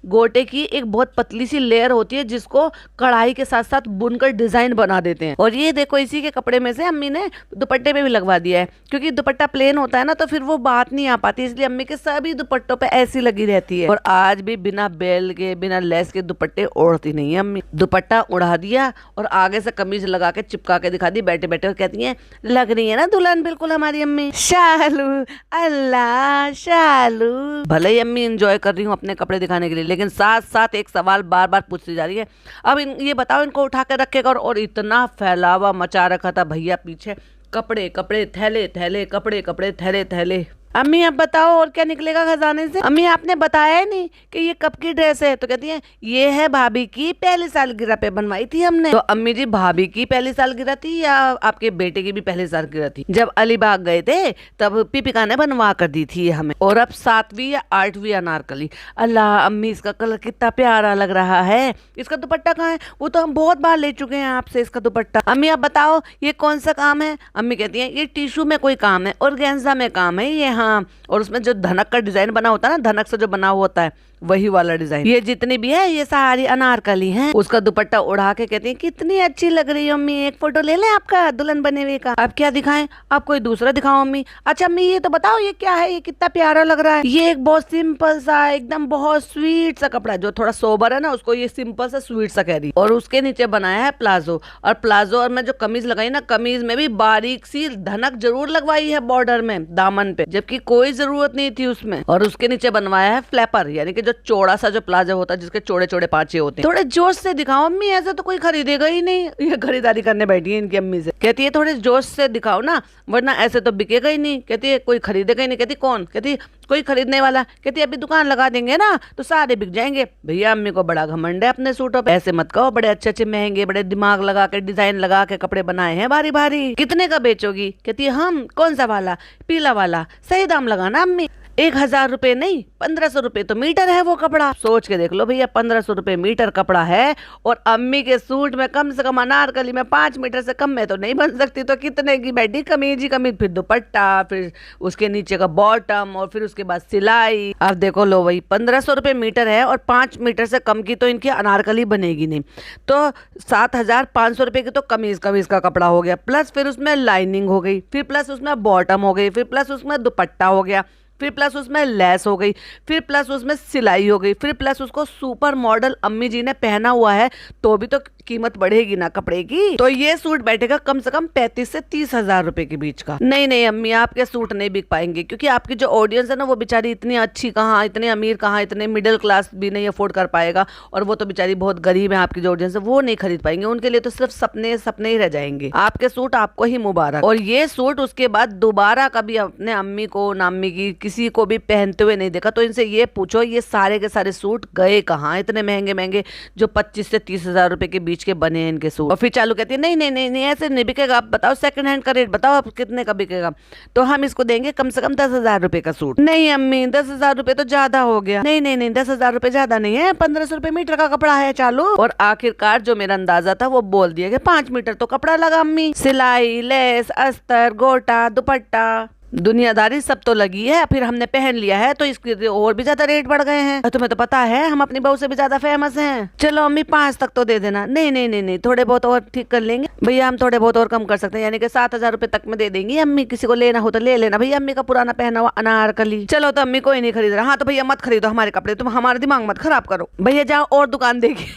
गोटे की एक बहुत पतली सी लेयर होती है जिसको कढ़ाई के साथ साथ बुनकर डिजाइन बना देते हैं। और ये देखो इसी के कपड़े में से अम्मी ने दुपट्टे पे भी लगवा दिया है, क्योंकि दुपट्टा प्लेन होता है ना तो फिर वो बात नहीं आ पाती, इसलिए अम्मी के सभी दुपट्टों पे ऐसी लगी रहती है। और आज भी बिना बेल के बिना लेस के दुपट्टे ओढ़ती नहीं है अम्मी। दुपट्टा उड़ा दिया और आगे से कमीज लगा के चिपका के दिखा दी बैठे बैठे, और कहती हैं लग रही है ना दुल्हन बिल्कुल हमारी अम्मी। शालू, अल्लाह शालू। भले ही अम्मी एंजॉय कर रही हूँ अपने कपड़े दिखाने के लिए, लेकिन साथ साथ एक सवाल बार बार पूछती जा रही है, अब ये बताओ इनको उठा के रखेगा। और इतना फैलावा मचा रखा था भैया पीछे, कपड़े कपड़े थैले थैले, कपड़े कपड़े थैले थैले। अम्मी अब बताओ और क्या निकलेगा खजाने से। अम्मी आपने बताया ही नहीं कि ये कब की ड्रेस है। तो कहती है ये है भाभी की पहली सालगिरह पे बनवाई थी हमने। तो अम्मी जी भाभी की पहली सालगिरह थी या आपके बेटे की भी पहली सालगिरह थी? जब अलीबाग गए थे तब पीपिका ने बनवा कर दी थी हमें। और अब 7वीं या 8वीं अनारकली। अल्लाह अम्मी इसका कलर कितना प्यारा लग रहा है। इसका दुपट्टा कहाँ है? वो तो हम बहुत बार ले चुके हैं आपसे इसका दुपट्टा। अम्मी आप बताओ ये कौन सा काम है? अम्मी कहती है ये टिश्यू में कोई काम है और गेंजा में काम है ये। हाँ, और उसमें जो धनक का डिजाइन बना होता है ना, धनक से जो बना हुआ होता है वही वाला डिजाइन। ये जितनी भी है ये सारी अनारकली हैं। उसका दुपट्टा उड़ा के कहती है कितनी अच्छी लग रही है अम्मी, एक फोटो ले लें आपका दुल्हन बने हुए का। अब क्या दिखाएं? आप कोई दूसरा दिखाओ अम्मी। अच्छा अम्मी ये तो बताओ ये क्या है, ये कितना प्यारा लग रहा है। ये एक बहुत सिंपल सा एकदम बहुत स्वीट सा कपड़ा है, जो थोड़ा सोबर है ना उसको ये सिंपल सा स्वीट सा कह रही। और उसके नीचे बनाया है प्लाजो, और प्लाजो और मैं जो कमीज लगाई ना, कमीज में भी बारीक सी धनक जरूर लगवाई है बॉर्डर में, दामन पे, जबकि कोई जरूरत नहीं थी उसमें। और उसके नीचे बनवाया है फ्लैपर, यानी कि जो चौड़ा सा जो प्लाजो होता है जिसके चौड़े चौड़े पांचे होते हैं। थोड़े जोश से दिखाओ अम्मी, ऐसा तो कोई खरीदेगा ही नहीं। ये खरीदारी करने बैठी है इनकी अम्मी से। कहती है थोड़े जोश से दिखाओ ना, वरना ऐसे तो बिकेगा ही नहीं। कहती है कोई खरीदेगा ही नहीं। कहती कौन? कहती कोई खरीदने वाला। कहती अभी दुकान लगा देंगे ना तो सारे बिक जाएंगे। भैया अम्मी को बड़ा घमंड है अपने सूटों पे। ऐसे मत कहो, बड़े अच्छे अच्छे महंगे बड़े दिमाग लगा के डिजाइन लगा के कपड़े बनाए हैं भारी भारी। कितने का बेचोगी? कहती है हम कौन सा वाला? पीला वाला। सही दाम लगाना अम्मी, 1000 रुपए नहीं 1500 रुपए तो मीटर है वो कपड़ा। सोच के देख लो भैया, 1500 रुपए मीटर कपड़ा है। और अम्मी के सूट में कम से कम अनारकली में 5 मीटर से कम में तो नहीं बन सकती। तो कितने की बैठी? कमीज ही कमीज, फिर दुपट्टा, फिर उसके नीचे का बॉटम, और फिर उसके बाद सिलाई। अब देखो लो वही 1500 रुपए मीटर है, और 5 मीटर से कम की तो इनकी अनारकली बनेगी नहीं। तो 7500 रुपए की तो कमीज का कपड़ा हो गया, प्लस फिर उसमें लाइनिंग हो गई, फिर प्लस उसमें बॉटम हो गई, फिर प्लस उसमें दुपट्टा हो गया, फिर प्लस उसमें लेस हो गई, फिर प्लस उसमें सिलाई हो गई, फिर प्लस उसको सुपर मॉडल अम्मी जी ने पहना हुआ है, तो भी तो कीमत बढ़ेगी ना कपड़े की। तो ये सूट बैठेगा कम से कम 35 से 30 हजार रुपए के बीच का। नहीं नहीं अम्मी, आपके सूट नहीं बिक पाएंगे, क्योंकि आपकी जो ऑडियंस है ना वो बेचारी इतनी अच्छी कहाँ, इतने अमीर कहाँ, इतने मिडिल क्लास भी नहीं अफोर्ड कर पाएगा। और वो तो बेचारी बहुत गरीब है, आपकी जो ऑडियंस है वो नहीं खरीद पाएंगे। उनके लिए तो सिर्फ सपने सपने ही रह जाएंगे। आपके सूट आपको ही मुबारक। और ये सूट उसके बाद दोबारा कभी अपने अम्मी को, नामी की, किसी को भी पहनते हुए नहीं देखा। तो इनसे ये पूछो ये सारे के सारे सूट गए कहाँ, इतने महंगे महंगे जो 25 से 30 हजार रुपए के बीच के बने हैं इनके सूट। और फिर चालू कहती है नहीं नहीं नहीं नहीं ऐसे नहीं बिकेगा, आप बताओ सेकंड हैंड का रेट बताओ, आप कितने का बिकेगा। तो हम इसको देंगे कम से कम 10,000 रुपए का सूट। नहीं अम्मी 10,000 रुपए तो ज्यादा हो गया। नहीं नहीं नहीं 10,000 रुपए ज्यादा नहीं है, 1500 रुपए मीटर का कपड़ा है चालू। और आखिरकार जो मेरा अंदाजा था वो बोल दिया कि 5 मीटर तो कपड़ा लगा अम्मी, सिलाई, लेस, अस्तर, गोटा, दुपट्टा, दुनियादारी सब तो लगी है। फिर हमने पहन लिया है तो इसके और भी ज्यादा रेट बढ़ गए हैं। तुम्हें तो पता है हम अपनी बहू से भी ज्यादा फेमस हैं। चलो अम्मी 5 तक तो दे देना। नहीं नहीं नहीं नहीं थोड़े बहुत और ठीक कर लेंगे भैया, हम थोड़े बहुत और कम कर सकते हैं, यानी कि 7,000 रुपए तक में दे देंगी अम्मी। किसी को लेना हो तो ले लेना भैया, अम्मी का पुराना पहना हुआ अनारकली। चलो तो अम्मी कोई नहीं खरीद रहा। हाँ तो भैया मत खरीदो हमारे कपड़े, तुम हमारा दिमाग मत खराब करो। भैया जाओ और दुकान देगी।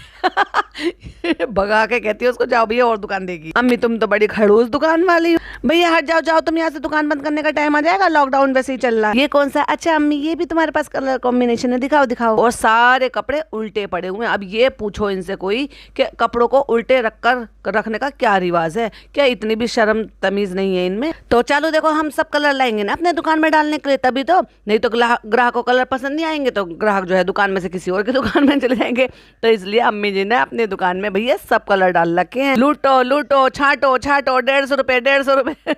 भगा के कहती है उसको, जाओ भैया और दुकान देगी। अम्मी तुम तो बड़ी खड़ूस दुकान वाली हो। भैया हट जाओ जाओ, तुम यहाँ से दुकान बंद करने का टाइम आ जाएगा, लॉकडाउन वैसे ही चल रहा है। ये कौन सा? अच्छा अम्मी ये भी तुम्हारे पास कलर कॉम्बिनेशन है, दिखाओ दिखाओ। और सारे कपड़े उल्टे पड़े हुए हैं। अब ये पूछो इनसे कोई कि कपड़ों को उल्टे रखने का क्या रिवाज है, क्या इतनी भी शर्म तमीज नहीं है इनमें। तो चलो देखो हम सब कलर लाएंगे ना अपने दुकान में डालने के लिए, तभी तो, नहीं तो ग्राहक को कलर पसंद नहीं आएंगे तो ग्राहक जो है दुकान में से किसी और की दुकान में चले जाएंगे। तो इसलिए अम्मी जी ने अपनी दुकान में भैया सब कलर डाल रखे हैं। लूटो लूटो छाटो छाटो, 150 रुपए 150 रुपए।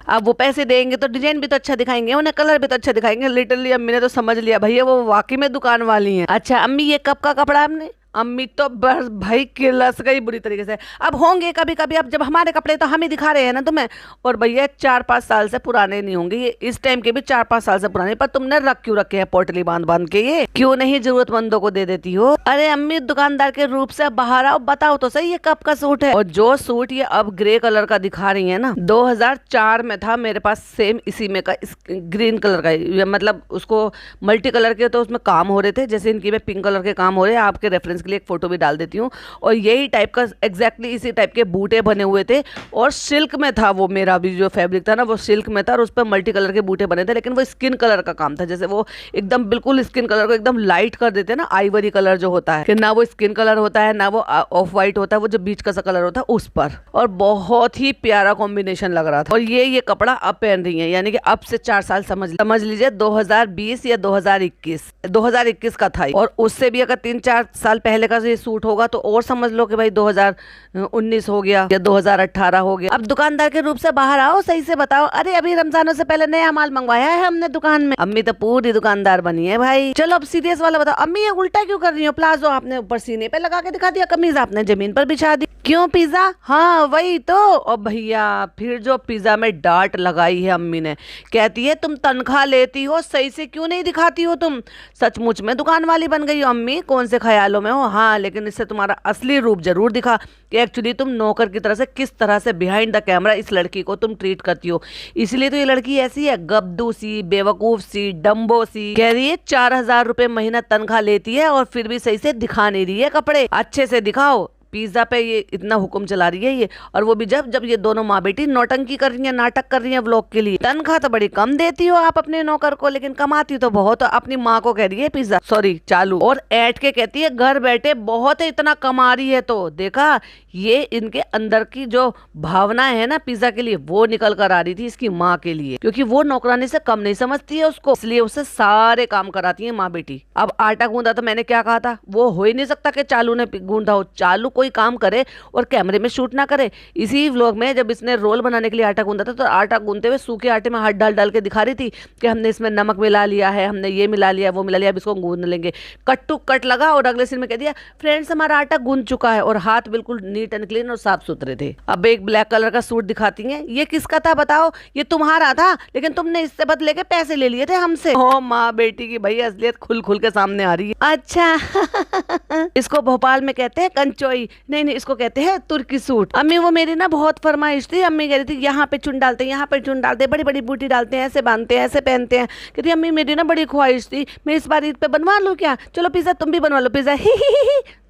अब वो पैसे देंगे तो डिजाइन भी तो अच्छा दिखाएंगे, उन्हें कलर भी तो अच्छा दिखाएंगे। लिटरली अम्मी ने तो समझ लिया भैया वो वाकई में दुकान वाली हैं। अच्छा अम्मी ये कब का कपड़ा आपने? अम्मी तो बस भाई किलस गई बुरी तरीके से। अब होंगे कभी कभी, अब जब हमारे कपड़े तो हम ही दिखा रहे हैं ना तुम्हें। और भैया 4-5 साल से पुराने नहीं होंगे ये, इस टाइम के भी 4-5 साल से पुराने। पर तुमने रख क्यों रखे हैं पोटली बांध बांध के? ये क्यों नहीं जरूरतमंदों को दे देती हो? अरे अम्मी दुकानदार के रूप से बाहर आओ, बताओ तो सही ये कब का सूट है। और जो सूट ये अब ग्रे कलर का दिखा रही है ना, 2004 में था मेरे पास सेम इसी में का, ग्रीन कलर का, मतलब उसको मल्टी कलर के तो उसमें काम हो रहे थे, जैसे इनकी में पिंक कलर के काम हो रहे हैं। आपके रेफरेंस के लिए एक फोटो भी डाल देती हूँ। और यही टाइप का एग्जैक्टली इसी टाइप के बूटे बने हुए थे और सिल्क में था, वो मेरा भी जो फैब्रिक था ना वो सिल्क में था और उस पर मल्टी कलर के बूटे बने थे, लेकिन वो स्किन कलर का काम था, जैसे वो एकदम बिल्कुल स्किन कलर को एकदम लाइट कर देते हैं ना, आइवरी कलर जो होता है, कि ना वो स्किन कलर होता है ना वो ऑफ वाइट होता है, वो जो बीच का सा कलर होता है उस पर। और बहुत ही प्यारा कॉम्बिनेशन लग रहा था। और ये कपड़ा अब पहन रही है, यानी कि अब से 4 साल समझ लीजिए 2020 या 2021 का था। और उससे भी अगर 3-4 साल पहले का ये सूट होगा तो और समझ लो कि भाई 2019 हो गया या 2018 हो गया। अब दुकानदार के रूप से बाहर आओ, सही से बताओ। अरे अभी रमजानों से पहले नया माल मंगवाया है हमने दुकान में। अम्मी तो पूरी दुकानदार बनी है भाई। चलो अब सीरियस वाला बताओ, अम्मी ये उल्टा क्यों कर रही हो? प्लाजो आपने ऊपर सीने पे लगा के दिखा दिया, कमीज आपने जमीन पर बिछा दी, क्यों? पिज्जा, हाँ वही तो। और भैया फिर जो पिज्जा में डांट लगाई है अम्मी ने, कहती है तुम तनख्वाह लेती हो, सही से क्यों नहीं दिखाती हो तुम? सचमुच में दुकान वाली बन गई हो अम्मी, कौन से ख्यालों में हो? हाँ लेकिन इससे तुम्हारा असली रूप जरूर दिखा कि एक्चुअली तुम नौकर की तरह से किस तरह से बिहाइंड द कैमरा इस लड़की को तुम ट्रीट करती हो। इसलिए तो ये लड़की ऐसी है, गब्दू सी, बेवकूफ सी, डम्बो सी। कह रही है 4,000 रुपए महीना तनख्वाह लेती है और फिर भी सही से दिखा नहीं रही है कपड़े। अच्छे से दिखाओ। पिज्जा पे ये इतना हुक्म चला रही है ये, और वो भी जब ये दोनों माँ बेटी नौटंकी कर रही है, नाटक कर रही है व्लॉग के लिए। तनख्वाह तो बड़ी कम देती हो आप अपने नौकर को, लेकिन कमाती तो बहुत। अपनी माँ को कह रही है पिज्जा, सॉरी चालू, और ऐट के कहती है घर बैठे बहुत है, इतना कमा रही है। तो देखा, ये इनके अंदर की जो भावना है ना पिज्जा के लिए, वो निकल कर आ रही थी इसकी माँ के लिए, क्योंकि वो नौकरानी से कम नहीं समझती है उसको, इसलिए उससे सारे काम कराती है माँ बेटी। अब आटा गूंदा तो मैंने क्या कहा था, वो हो ही नहीं सकता कि चालू ने गूंदा हो। चालू कोई काम करे और कैमरे में शूट ना करे। इसी व्लॉग में जब इसने रोल बनाने के लिए आटा गूंदा था, तो आटा गूंदते हुए सूखे आटे में हाथ डाल के दिखा रही थी कि हमने इसमें नमक मिला लिया है, हमने ये मिला लिया, वो मिला लिया, अब इसको गूंद लेंगे। कट टू कट लगा और अगले सीन में कह दिया फ्रेंड्स हमारा आटा गूंद चुका है, और हाथ बिल्कुल नीट एंड क्लीन और साफ सुथरे थे। अब एक ब्लैक कलर का सूट दिखाती है, ये किसका था बताओ? ये तुम्हारा था, लेकिन तुमने इससे बदले के पैसे ले लिए थे हमसे। ओ माँ बेटी की भाई असलियत खुल खुल के सामने आ रही है। अच्छा इसको भोपाल में कहते हैं कंचोई, नहीं इसको कहते हैं तुर्की सूट। अम्मी वो मेरी ना बहुत फरमाइश थी, अम्मी कह रही थी यहाँ पे चुन डालते हैं, यहाँ पे चुन डालते हैं, बड़ी बड़ी बूटी डालते हैं, ऐसे बांधते हैं, ऐसे पहनते हैं। कहती अम्मी मेरी ना बड़ी ख्वाहिश थी, मैं इस बार ईद पे बनवा लूं क्या? चलो पिज्जा तुम भी बनवा लो पिज्जा। ही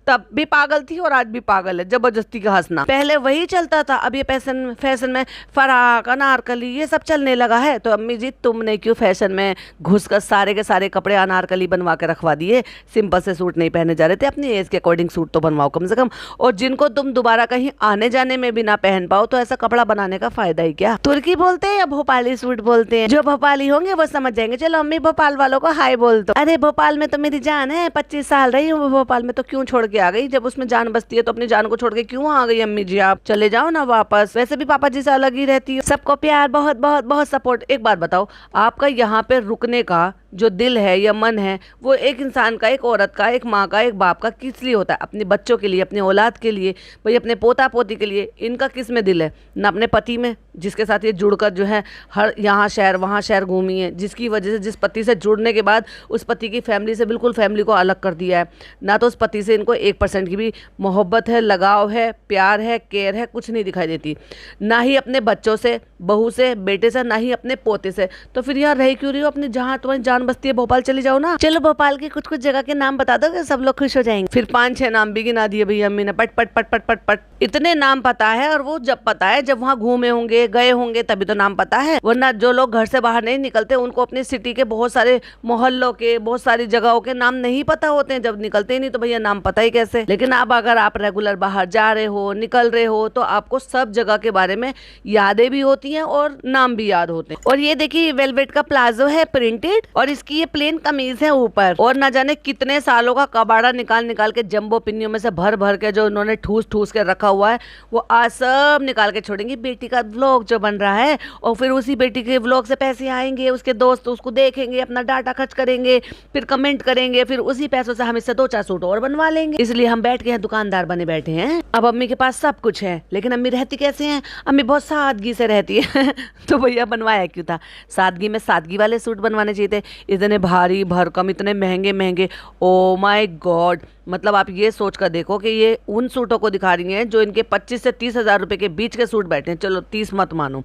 तब भी पागल थी और आज भी पागल है, जबरदस्ती का हंसना। पहले वही चलता था, अब ये फैशन में फराक, अनारकली ये सब चलने लगा है। तो अम्मी जी तुमने क्यों फैशन में घुस कर सारे के सारे कपड़े अनारकली बनवा के रखवा दिए? सिंपल से सूट नहीं पहने जा रहे थे, अपनी एज के अकॉर्डिंग सूट तो बनवाओ कम से कम। और जिनको तुम दोबारा कहीं आने जाने में भी ना पहन पाओ, तो ऐसा कपड़ा बनाने का फायदा ही क्या? तुर्की बोलते हैं या भोपाली सूट बोलते हैं? जो भोपाली होंगे वो समझ जाएंगे। चलो अम्मी भोपाल वालों को हाय बोल दो। अरे भोपाल में तो मेरी जान है, 25 साल रही हूँ भोपाल में, तो क्यों छोड़ आ गई? जब उसमें जान बसती है तो अपनी जान को छोड़ के क्यों आ गई अम्मी जी? आप चले जाओ ना वापस, वैसे भी पापा जी से अलग ही रहती है। सबको प्यार, बहुत बहुत बहुत सपोर्ट। एक बात बताओ, आपका यहाँ पे रुकने का जो दिल है या मन है, वो एक इंसान का, एक औरत का, एक माँ का, एक बाप का किस लिए होता है? अपने बच्चों के लिए, अपनी औलाद के लिए, भाई अपने पोता पोती के लिए। इनका किस में दिल है? ना अपने पति में, जिसके साथ ये जुड़कर जो है हर यहाँ शहर वहाँ शहर घूमी है, जिसकी वजह से, जिस पति से जुड़ने के बाद उस पति की फैमिली से बिल्कुल फैमिली को अलग कर दिया है। ना तो उस पति से इनको 1% की भी मोहब्बत है, लगाव है, प्यार है, केयर है, कुछ नहीं दिखाई देती। ना ही अपने बच्चों से, बहू से, बेटे से, ना ही अपने पोते से। तो फिर यहाँ रह क्यों रही हो? अपनी जहाँ तुम्हारी जान बसती है भोपाल चली जाओ ना। चलो भोपाल की कुछ कुछ जगह के नाम बता दो, सब लोग खुश हो जाएंगे। फिर 5-6 नाम भी गिना दिए भैया अम्मी ने, पट पट पट पट पट पट। इतने नाम पता है, और वो जब पता है जब वहाँ घूमे होंगे, गए होंगे, तभी तो नाम पता है। वरना जो लोग घर से बाहर नहीं निकलते, उनको अपनी सिटी के बहुत सारे मोहल्लों के, बहुत सारी जगहों के नाम नहीं पता होते हैं। जब निकलते ही नहीं तो भैया नाम पता ही कैसे? लेकिन अब अगर आप रेगुलर बाहर जा रहे हो, निकल रहे हो, तो आपको सब जगह के बारे में यादें भी होती हैं और नाम भी याद होते हैं। और ये देखिए वेलवेट का प्लाजो है प्रिंटेड, और इसकी ये प्लेन कमीज है ऊपर, और ना जाने कितने सालों का कबाड़ा निकाल के जंबो पिन्नियों में से भर भर के जो उन्होंने ठूस के रखा हुआ है, वो आज सब निकाल के छोड़ेंगी। बेटी का व्लॉग जो बन रहा है, और फिर उसी बेटी के व्लॉग से पैसे आएंगे, उसके दोस्त उसको देखेंगे, अपना डाटा खर्च करेंगे, फिर कमेंट करेंगे, फिर उसी पैसों से हम इससे 2-4 सूट और बनवा लेंगे। इसलिए हम बैठ के यहाँ दुकानदार बने बैठे हैं। अब अम्मी के पास सब कुछ है, लेकिन अम्मी रहती कैसे हैं? अम्मी बहुत सादगी से रहती है। तो भैया बनवाया क्यों था? सादगी में सादगी वाले सूट बनवाने चाहिए थे। इतने भारी भरकम, इतने महंगे महंगे, ओ माय गॉड। मतलब आप ये सोच कर देखो कि ये उन सूटों को दिखा रही हैं जो इनके 25 से 30 हज़ार रुपए के बीच के सूट बैठे हैं। चलो 30 मत मानो,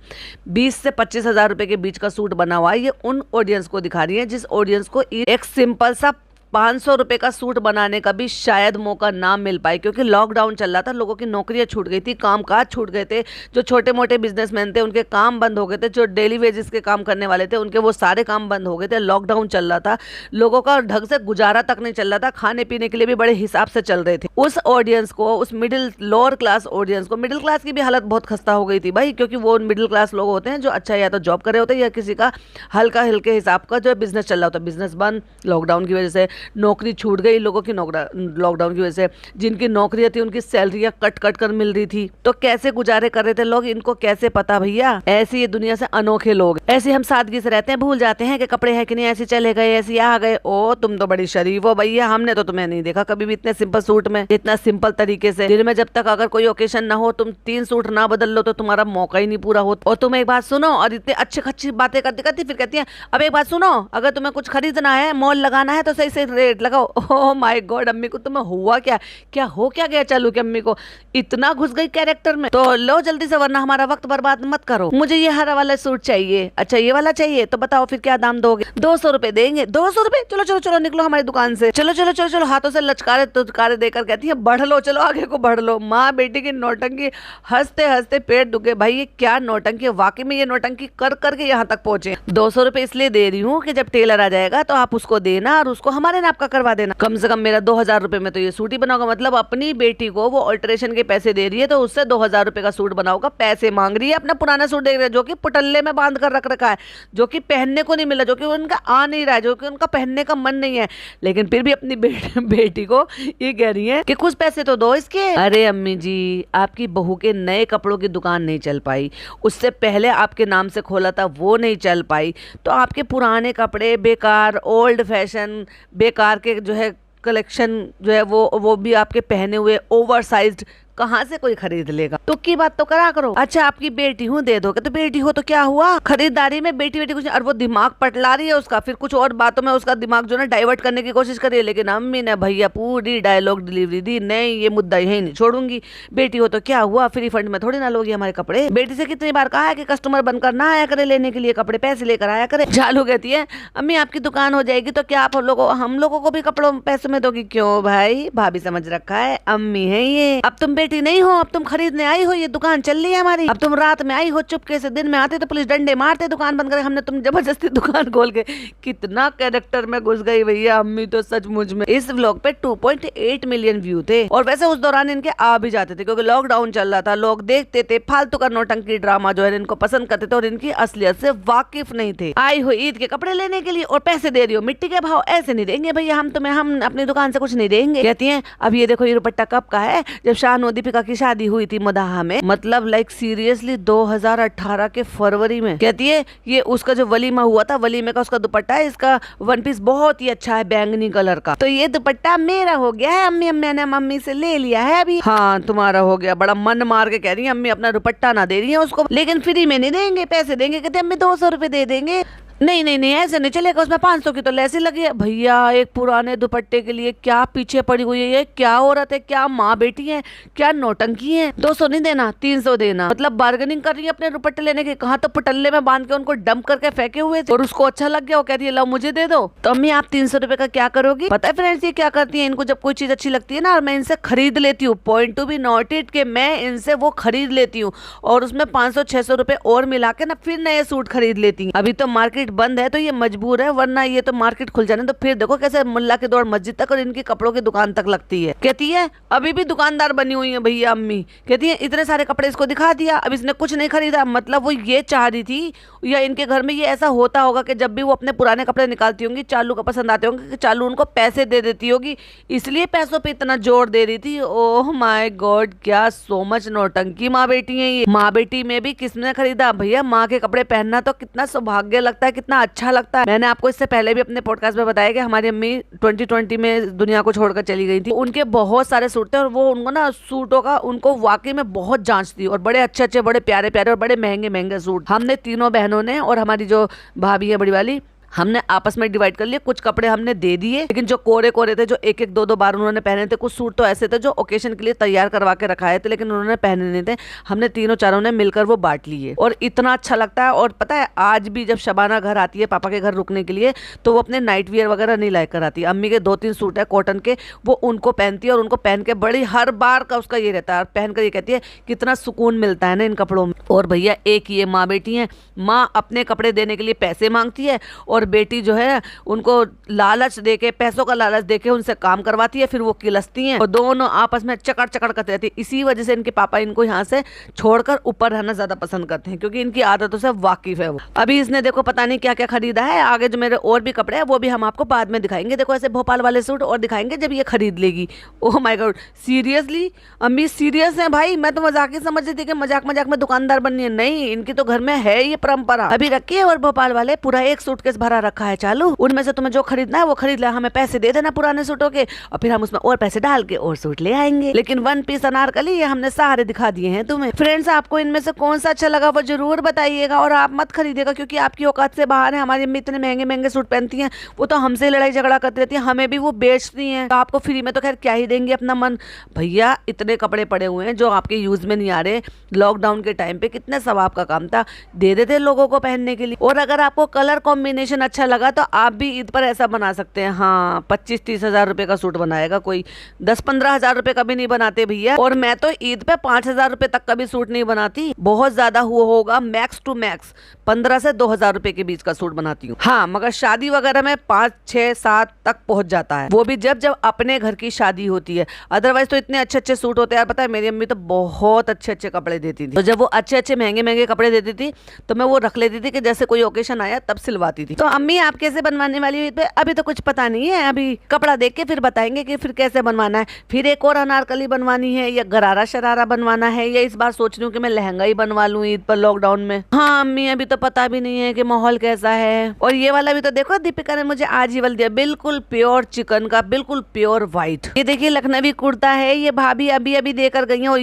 20 से 25 हज़ार रुपए के बीच का सूट बना हुआ है। ये उन ऑडियंस को दिखा रही है जिस ऑडियंस को एक सिंपल सा 500 रुपए का सूट बनाने का भी शायद मौका ना मिल पाए, क्योंकि लॉकडाउन चल रहा था, लोगों की नौकरियां छूट गई थी, कामकाज छूट गए थे, जो छोटे मोटे बिजनेसमैन थे उनके काम बंद हो गए थे, जो डेली वेजेस के काम करने वाले थे उनके वो सारे काम बंद हो गए थे। लॉकडाउन चल रहा था, लोगों का ढंग से गुजारा तक नहीं चल रहा था, खाने पीने के लिए भी बड़े हिसाब से चल रहे थे। उस ऑडियंस को, उस मिडिल लोअर क्लास ऑडियंस को, मिडिल क्लास की भी हालत बहुत खस्ता हो गई थी भाई, क्योंकि वो मिडिल क्लास लोग होते हैं जो अच्छा या तो जॉब कर रहे होते हैं या किसी का हल्का हल्के हिसाब का जो बिजनेस चल रहा होता है, बिजनेस बंद लॉकडाउन की वजह से, नौकरी छूट गई लोगों की लॉकडाउन की वजह से, जिनकी नौकरियां थी उनकी सैलरियां कट कट कर मिल रही थी, तो कैसे गुजारे कर रहे थे लोग, इनको कैसे पता भैया। ऐसे ये दुनिया से अनोखे लोग, ऐसे हम सादगी से रहते हैं, भूल जाते हैं कि कपड़े हैं कि नहीं, ऐसे चले गए, ऐसे आ गए। ओ तुम तो बड़ी शरीफ हो भैया, हमने तो तुम्हें नहीं देखा कभी भी इतने सिंपल सूट में, इतना सिंपल तरीके से। दिन में जब तक अगर कोई ओकेशन ना हो, तुम 3 सूट ना बदल लो तो तुम्हारा मौका ही नहीं पूरा हो। और तुम एक बात सुनो, और इतने अच्छी बातें करती करती फिर कहती है अब एक बात सुनो, अगर तुम्हें कुछ खरीदना है, मॉल लगाना है तो सही से रेट लगाओ। ओह माय गॉड, अम्मी को तुम्हें हुआ क्या, हो क्या गया चालू की अम्मी को, इतना घुस गई कैरेक्टर में। तो लो जल्दी से, वरना हमारा वक्त बर्बाद मत करो, मुझे ये हरा वाला सूट चाहिए। अच्छा ये वाला चाहिए, तो बताओ फिर क्या दाम दोगे। 200 रुपए देंगे। 200 रुपए, चलो चलो चलो निकलो हमारी दुकान से, चलो चलो चलो चलो, हाथों से लचकारे तुचकारे देकर कहती है बढ़ लो, चलो आगे को बढ़ लो। माँ बेटी की नौटंकी, हंसते हंसते पेट दुखे भाई, ये क्या नौटंकी, वाकई में ये नौटंकी कर करके यहाँ तक पहुंचे। 200 रुपए इसलिए दे रही हूँ कि जब टेलर आ जाएगा तो आप उसको देना और उसको हमारे नाप का करवा देना। कम से कम मेरा 2000 रुपए में तो ये सूट ही बनाओगा। मतलब अपनी बेटी को वो ऑल्ट्रेशन के पैसे दे रही है तो उससे 2000 रुपए का सूट बनाओगा, पैसे मांग रही है। अपना पुराना सूट देख रहे हैं जो कि पुटल्ले में बांध कर रख रखा है, जो कि पहनने को नहीं मिला, जो कि उनका आ नहीं रहा है, जो कि उनका पहनने का मन नहीं है, लेकिन फिर भी अपनी बेटी को ये कह रही है कि कुछ पैसे तो दो इसके। अरे अम्मी जी, आपकी बहू के नए कपड़ों की दुकान नहीं चल पाई, उससे पहले आपके नाम से खोला था वो नहीं चल पाई, तो आपके पुराने कपड़े बेकार, ओल्ड फैशन, बेकार के जो है कलेक्शन जो है वो भी आपके पहने हुए ओवर साइज्ड कहाँ से कोई खरीद लेगा। तो की बात तो करा करो। अच्छा आपकी बेटी हूँ दे दोगे, तो बेटी हो तो क्या हुआ, खरीदारी में बेटी बेटी कुछ, और वो दिमाग पटला रही है उसका, फिर कुछ और बातों में उसका दिमाग जो है डाइवर्ट करने की कोशिश करी है, लेकिन अम्मी ने भैया पूरी डायलॉग डिलीवरी दी, नहीं ये मुद्दा यही नहीं छोड़ूंगी। बेटी हो तो क्या हुआ, फ्री फंड में थोड़ी ना लोगी हमारे कपड़े। बेटी से कितनी बार कहा है कि कस्टमर बनकर ना आया करे लेने के लिए कपड़े, पैसे लेकर आया करे। झालू कहती है अम्मी आपकी दुकान हो जाएगी तो क्या आप हम लोगों को भी कपड़ों पैसे में दोगी। क्यों भाई, भाभी समझ रखा है, अम्मी है ये, अब तुम बेटी नहीं हो, अब तुम खरीदने आई हो, ये दुकान चल रही है हमारी। अब तुम रात में आई हो चुपके से, दिन में आते तो पुलिस डंडे मारते दुकान बंद करे, हमने तुम जबरदस्ती दुकान खोल के। कितना कैरेक्टर में घुस गई भैया अम्मी तो सचमुच में। इस व्लॉग पे 2.8 मिलियन व्यू थे, और वैसे उस दौरान इनके आ भी जाते थे क्योंकि लॉकडाउन चल रहा था, लोग देखते थे फालतू का नौटंकी ड्रामा जो है इनको पसंद करते थे और इनकी असलियत से वाकिफ नहीं थे। आई हो ईद के कपड़े लेने के लिए और पैसे दे रही हो मिट्टी के भाव, ऐसे नहीं देंगे भैया हम तुम्हें, हम अपनी दुकान से कुछ नहीं देंगे। कहती है अब ये देखो ये दुपट्टा कब का है, जब शान और दीपिका की शादी हुई थी मदाहा में, मतलब लाइक सीरियसली 2018 के फरवरी में। कहती है ये उसका जो वलीमा हुआ था, वलीमे का उसका दुपट्टा है, इसका वन पीस बहुत ही अच्छा है बैंगनी कलर का, तो ये दुपट्टा मेरा हो गया है, अम्मी अम्मी ने मम्मी से ले लिया है अभी। हाँ तुम्हारा हो गया, बड़ा मन मार के कह रही है अम्मी, अपना दुपट्टा ना दे रही है उसको, लेकिन फ्री में नहीं देंगे, पैसे देंगे। कहते अम्मी 200 रुपए दे देंगे। नहीं नहीं नहीं ऐसे नहीं चलेगा, उसमें 500 की तो लैस ही लगी है। भैया एक पुराने दुपट्टे के लिए क्या पीछे पड़ी हुई है, ये क्या औरत है, क्या माँ बेटी है, क्या नौटंकी है। 200 नहीं देना, 300 देना, मतलब बार्गेनिंग कर रही है अपने दुपट्टे लेने की। कहा तो पटल्ले में बांध के उनको डंप करके फेंके हुए थे और उसको अच्छा लग गया, वो कहती है लो मुझे दे दो। तो अम्मी आप 300 रुपए का क्या करोगी। पता है फ्रेंड्स ये क्या करती है, इनको जब कोई चीज अच्छी लगती है ना और मैं इनसे खरीद लेती हूँ, पॉइंट टू बी नोटेड के मैं इनसे वो खरीद लेती हूँ और उसमें 500-600 रुपए और मिला के ना फिर नए सूट खरीद लेती हूँ। अभी तो मार्केट बंद है तो ये मजबूर है, वरना ये तो मार्केट खुल जाने तो फिर देखो कैसे मुल्ला की दौड़ मस्जिद तक और इनकी कपड़ों की दुकान तक लगती है। कहती है अभी भी दुकानदार बनी हुई है भैया अम्मी। कहती है इतने सारे कपड़े इसको दिखा दिया, अब इसने कुछ नहीं खरीदा। मतलब वो ये चाह रही थी या इनके घर में ये ऐसा होता होगा कि जब भी वो अपने पुराने कपड़े निकालती होंगी चालू का पसंद आते होंगे कि चालू उनको पैसे दे देती होगी, इसलिए पैसों पे इतना जोर दे रही थी। ओह माय गॉड, क्या सो मच नौटंकी माँ बेटी है ये। माँ बेटी में भी किसने खरीदा भैया, माँ के कपड़े पहनना तो कितना सौभाग्य लगता है, कितना अच्छा लगता है। मैंने आपको इससे पहले भी अपने पॉडकास्ट में बताया कि हमारी अम्मी 2020 में दुनिया को छोड़कर चली गई थी। उनके बहुत सारे सूट थे और वो उनको ना सूटों का उनको वाकई में बहुत जांच थी और बड़े अच्छे अच्छे, बड़े प्यारे प्यारे और बड़े महंगे महंगे सूट हमने तीनों बहनों ने और हमारी जो भाभी है बड़ी वाली, हमने आपस में डिवाइड कर लिए, कुछ कपड़े हमने दे दिए, लेकिन जो कोरे कोरे थे, जो एक एक दो दो बार उन्होंने पहने थे, कुछ सूट तो ऐसे थे जो ओकेशन के लिए तैयार करवा के रखाए थे लेकिन उन्होंने पहने नहीं थे, हमने तीनों चारों ने मिलकर वो बांट लिए और इतना अच्छा लगता है। और पता है आज भी जब शबाना घर आती है पापा के घर रुकने के लिए तो वो अपने नाइट वियर वगैरह नहीं लाइक कर आती। अम्मी के 2-3 सूट है कॉटन के, वो उनको पहनती है और उनको पहन के बड़ी हर बार का उसका ये रहता है, पहन कर ये कहती है कितना सुकून मिलता है ना इन कपड़ों में। और भैया एक ये माँ बेटी है, माँ अपने कपड़े देने के लिए पैसे मांगती है और बेटी जो है उनको लालच देके, पैसों का लालच देके उनसे काम करवाती है, फिर वो किलसती हैं और दोनों आपस में चकड़ चकड़ करते रहती है। इसी वजह से इनके पापा इनको यहाँ से छोड़कर ऊपर रहना ज्यादा पसंद करते हैं क्योंकि इनकी आदतों से वाकिफ है वो। अभी इसने देखो पता नहीं क्या क्या खरीदा है, आगे जो मेरे और भी कपड़े हैं वो भी हम आपको बाद में दिखाएंगे। देखो ऐसे भोपाल वाले सूट और दिखाएंगे जब ये खरीद लेगी। ओह माय गॉड, सीरियसली अम्मी सीरियस है भाई? मैं तो मजाक ही समझ रही थी कि मजाक मजाक में दुकानदार बननी है, नहीं इनकी तो घर में है ये परंपरा अभी रखी है। और भोपाल वाले पूरा एक सूटकेस भरा रखा है चालू, उनमें से तुम्हें जो खरीदना है वो खरीद ले, हमें पैसे दे देना पुराने सूटों के और फिर हम उसमें और पैसे डाल के और सूट ले आएंगे। लेकिन 1 पीस अनारकली ये हमने सारे दिखा दिए हैं तुम्हें। फ्रेंड्स आपको इनमें से कौन सा अच्छा लगा वो जरूर बताइएगा और आप मत खरीदिएगा क्योंकि आपकी औकात से बाहर है। हमारी अम्मी इतने महंगे महंगे सूट पहनती हैं, वो तो हमसे लड़ाई झगड़ा करती रहती है, हमें भी वो बेचती हैं, तो आपको फ्री में तो खैर क्या ही देंगे अपना मन। भैया इतने कपड़े पड़े हुए हैं जो आपके यूज में नहीं आ रहे, लॉकडाउन के टाइम पे कितने सवाब का काम था, दे देते लोगों को पहनने के लिए। और अगर आपको कलर कॉम्बिनेशन अच्छा लगा तो आप भी ईद पर ऐसा बना सकते हैं। हाँ 25-30 हजार रुपए का सूट बनाएगा कोई, 10-15 हजार रुपए का भी नहीं बनाते भैया। और मैं तो ईद पे 5,000 रुपए तक का भी सूट नहीं बनाती, बहुत ज्यादा हुआ होगा मैक्स टू मैक्स 15 से 2,000 रुपए के बीच का सूट बनाती हूँ। हाँ मगर शादी वगैरह में 5, 6, 7 तक पहुंच जाता है, वो भी जब जब अपने घर की शादी होती है। अदरवाइज तो इतने अच्छे अच्छे सूट होते हैं यार, पता है मेरी अम्मी तो बहुत अच्छे अच्छे कपड़े देती थी, तो जब वो अच्छे अच्छे महंगे महंगे कपड़े देती थी तो मैं वो रख लेती थी कि जैसे कोई ओकेशन आया तब सिलवाती थी। तो अम्मी आप कैसे बनवाने वाली हुई पे अभी तो कुछ पता नहीं है, अभी कपड़ा देख के फिर बताएंगे कि फिर कैसे बनवाना है। फिर एक और अनारकली बनवानी है या गरारा शरारा बनवाना है, या इस बार सोच रही हूँ कि मैं लहंगा ही बनवा लूँ ईद पर लॉकडाउन में। हाँ अम्मी अभी तो पता भी नहीं है कि माहौल कैसा है। और ये वाला भी तो देखो दीपिका ने मुझे आज ही वाला दिया, बिल्कुल प्योर चिकन का, बिल्कुल प्योर व्हाइट। ये देखिए लखनवी कुर्ता है, ये भाभी अभी अभी देकर गई है। और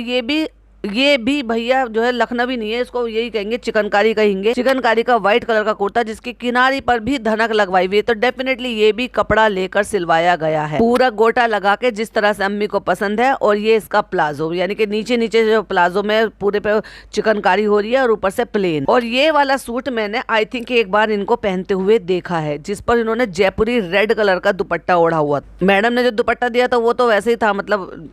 ये भी भैया जो है लखनवी नहीं है, इसको यही कहेंगे चिकनकारी कहेंगे, चिकनकारी का व्हाइट कलर का कुर्ता जिसकी किनारी पर भी धनक लगवाई हुई है। तो डेफिनेटली ये भी कपड़ा लेकर सिलवाया गया है, पूरा गोटा लगा के जिस तरह से अम्मी को पसंद है। और ये इसका प्लाजो, यानी कि नीचे नीचे जो प्लाजो में पूरे पे चिकनकारी हो रही है और ऊपर से प्लेन। और ये वाला सूट मैंने आई थिंक एक बार इनको पहनते हुए देखा है, जिस पर इन्होंने जयपुरी रेड कलर का दुपट्टा ओढ़ा हुआ। मैडम ने जो दुपट्टा दिया था वो तो वैसे ही था, मतलब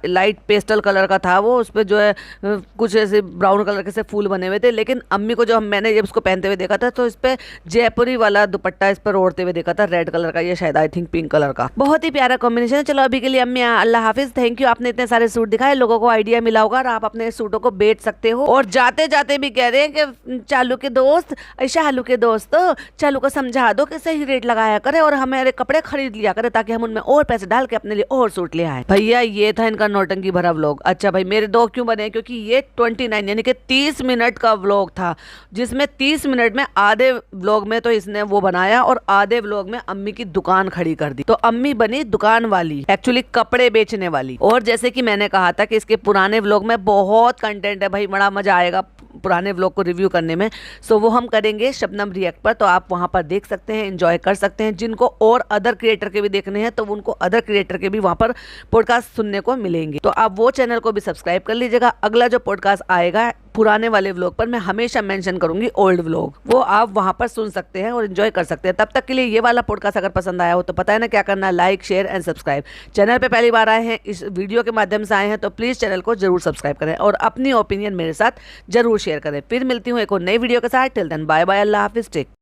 लाइट पेस्टल कलर का था वो, उस पर जो है कुछ ऐसे ब्राउन कलर के से फूल बने हुए थे। लेकिन अम्मी को जो मैंने जब इसको पहनते हुए देखा था तो इस पे जयपुरी वाला दुपट्टा इस पर ओढ़ते हुए देखा था, रेड कलर का, ये शायद आई थिंक पिंक कलर का। बहुत ही प्यारा कॉम्बिनेशन है। चलो अभी के लिए अम्मी अल्लाह हाफिज, थैंक यू, आपने इतने सारे सूट दिखाए, लोगों को आइडिया मिला होगा और आप अपने सूटों को बेच सकते हो। और जाते जाते भी कह रहे हैं कि चालू के दोस्त, शालू के दोस्त, चालू को समझा दो कि सही रेट लगाया करे और हमारे कपड़े खरीद लिया करे ताकि हम उनमें और पैसे डाल के अपने लिए और सूट ले आए। भैया ये था इनका नौटंकी भरा व्लॉग। अच्छा भाई मेरे 2 क्यों बने, क्योंकि ये 29 यानी कि 30 मिनट का व्लॉग था, जिसमें 30 मिनट में आधे व्लॉग में तो इसने वो बनाया और आधे व्लॉग में अम्मी की दुकान खड़ी कर दी। तो अम्मी बनी दुकान वाली, एक्चुअली कपड़े बेचने वाली। और जैसे कि मैंने कहा था कि इसके पुराने व्लॉग में बहुत कंटेंट है भाई, बड़ा मजा आएगा पुराने व्लॉग को रिव्यू करने में। सो वो हम करेंगे शबनम रिएक्ट पर, तो आप वहां पर देख सकते हैं, एंजॉय कर सकते हैं। जिनको और अदर क्रिएटर के भी देखने हैं तो उनको अदर क्रिएटर के भी वहां पर पॉडकास्ट सुनने को मिलेंगे। तो आप वो चैनल को भी सब्सक्राइब कर लीजिएगा। अगला जो पॉडकास्ट आएगा पुराने वाले व्लॉग पर मैं हमेशा मेंशन करूंगी ओल्ड व्लॉग, वो आप वहां पर सुन सकते हैं और एंजॉय कर सकते हैं। तब तक के लिए ये वाला पॉडकास्ट अगर पसंद आया हो तो पता है ना क्या करना, like share and subscribe. Channel पे पहली बार आए हैं, इस वीडियो के माध्यम से आए हैं तो प्लीज चैनल को जरूर सब्सक्राइब करें और अपनी ओपिनियन मेरे साथ जरूर शेयर करें। फिर मिलती हूँ एक और नई वीडियो के साथ। टिल देन बाय बाय, अल्लाह हाफिज, टेक।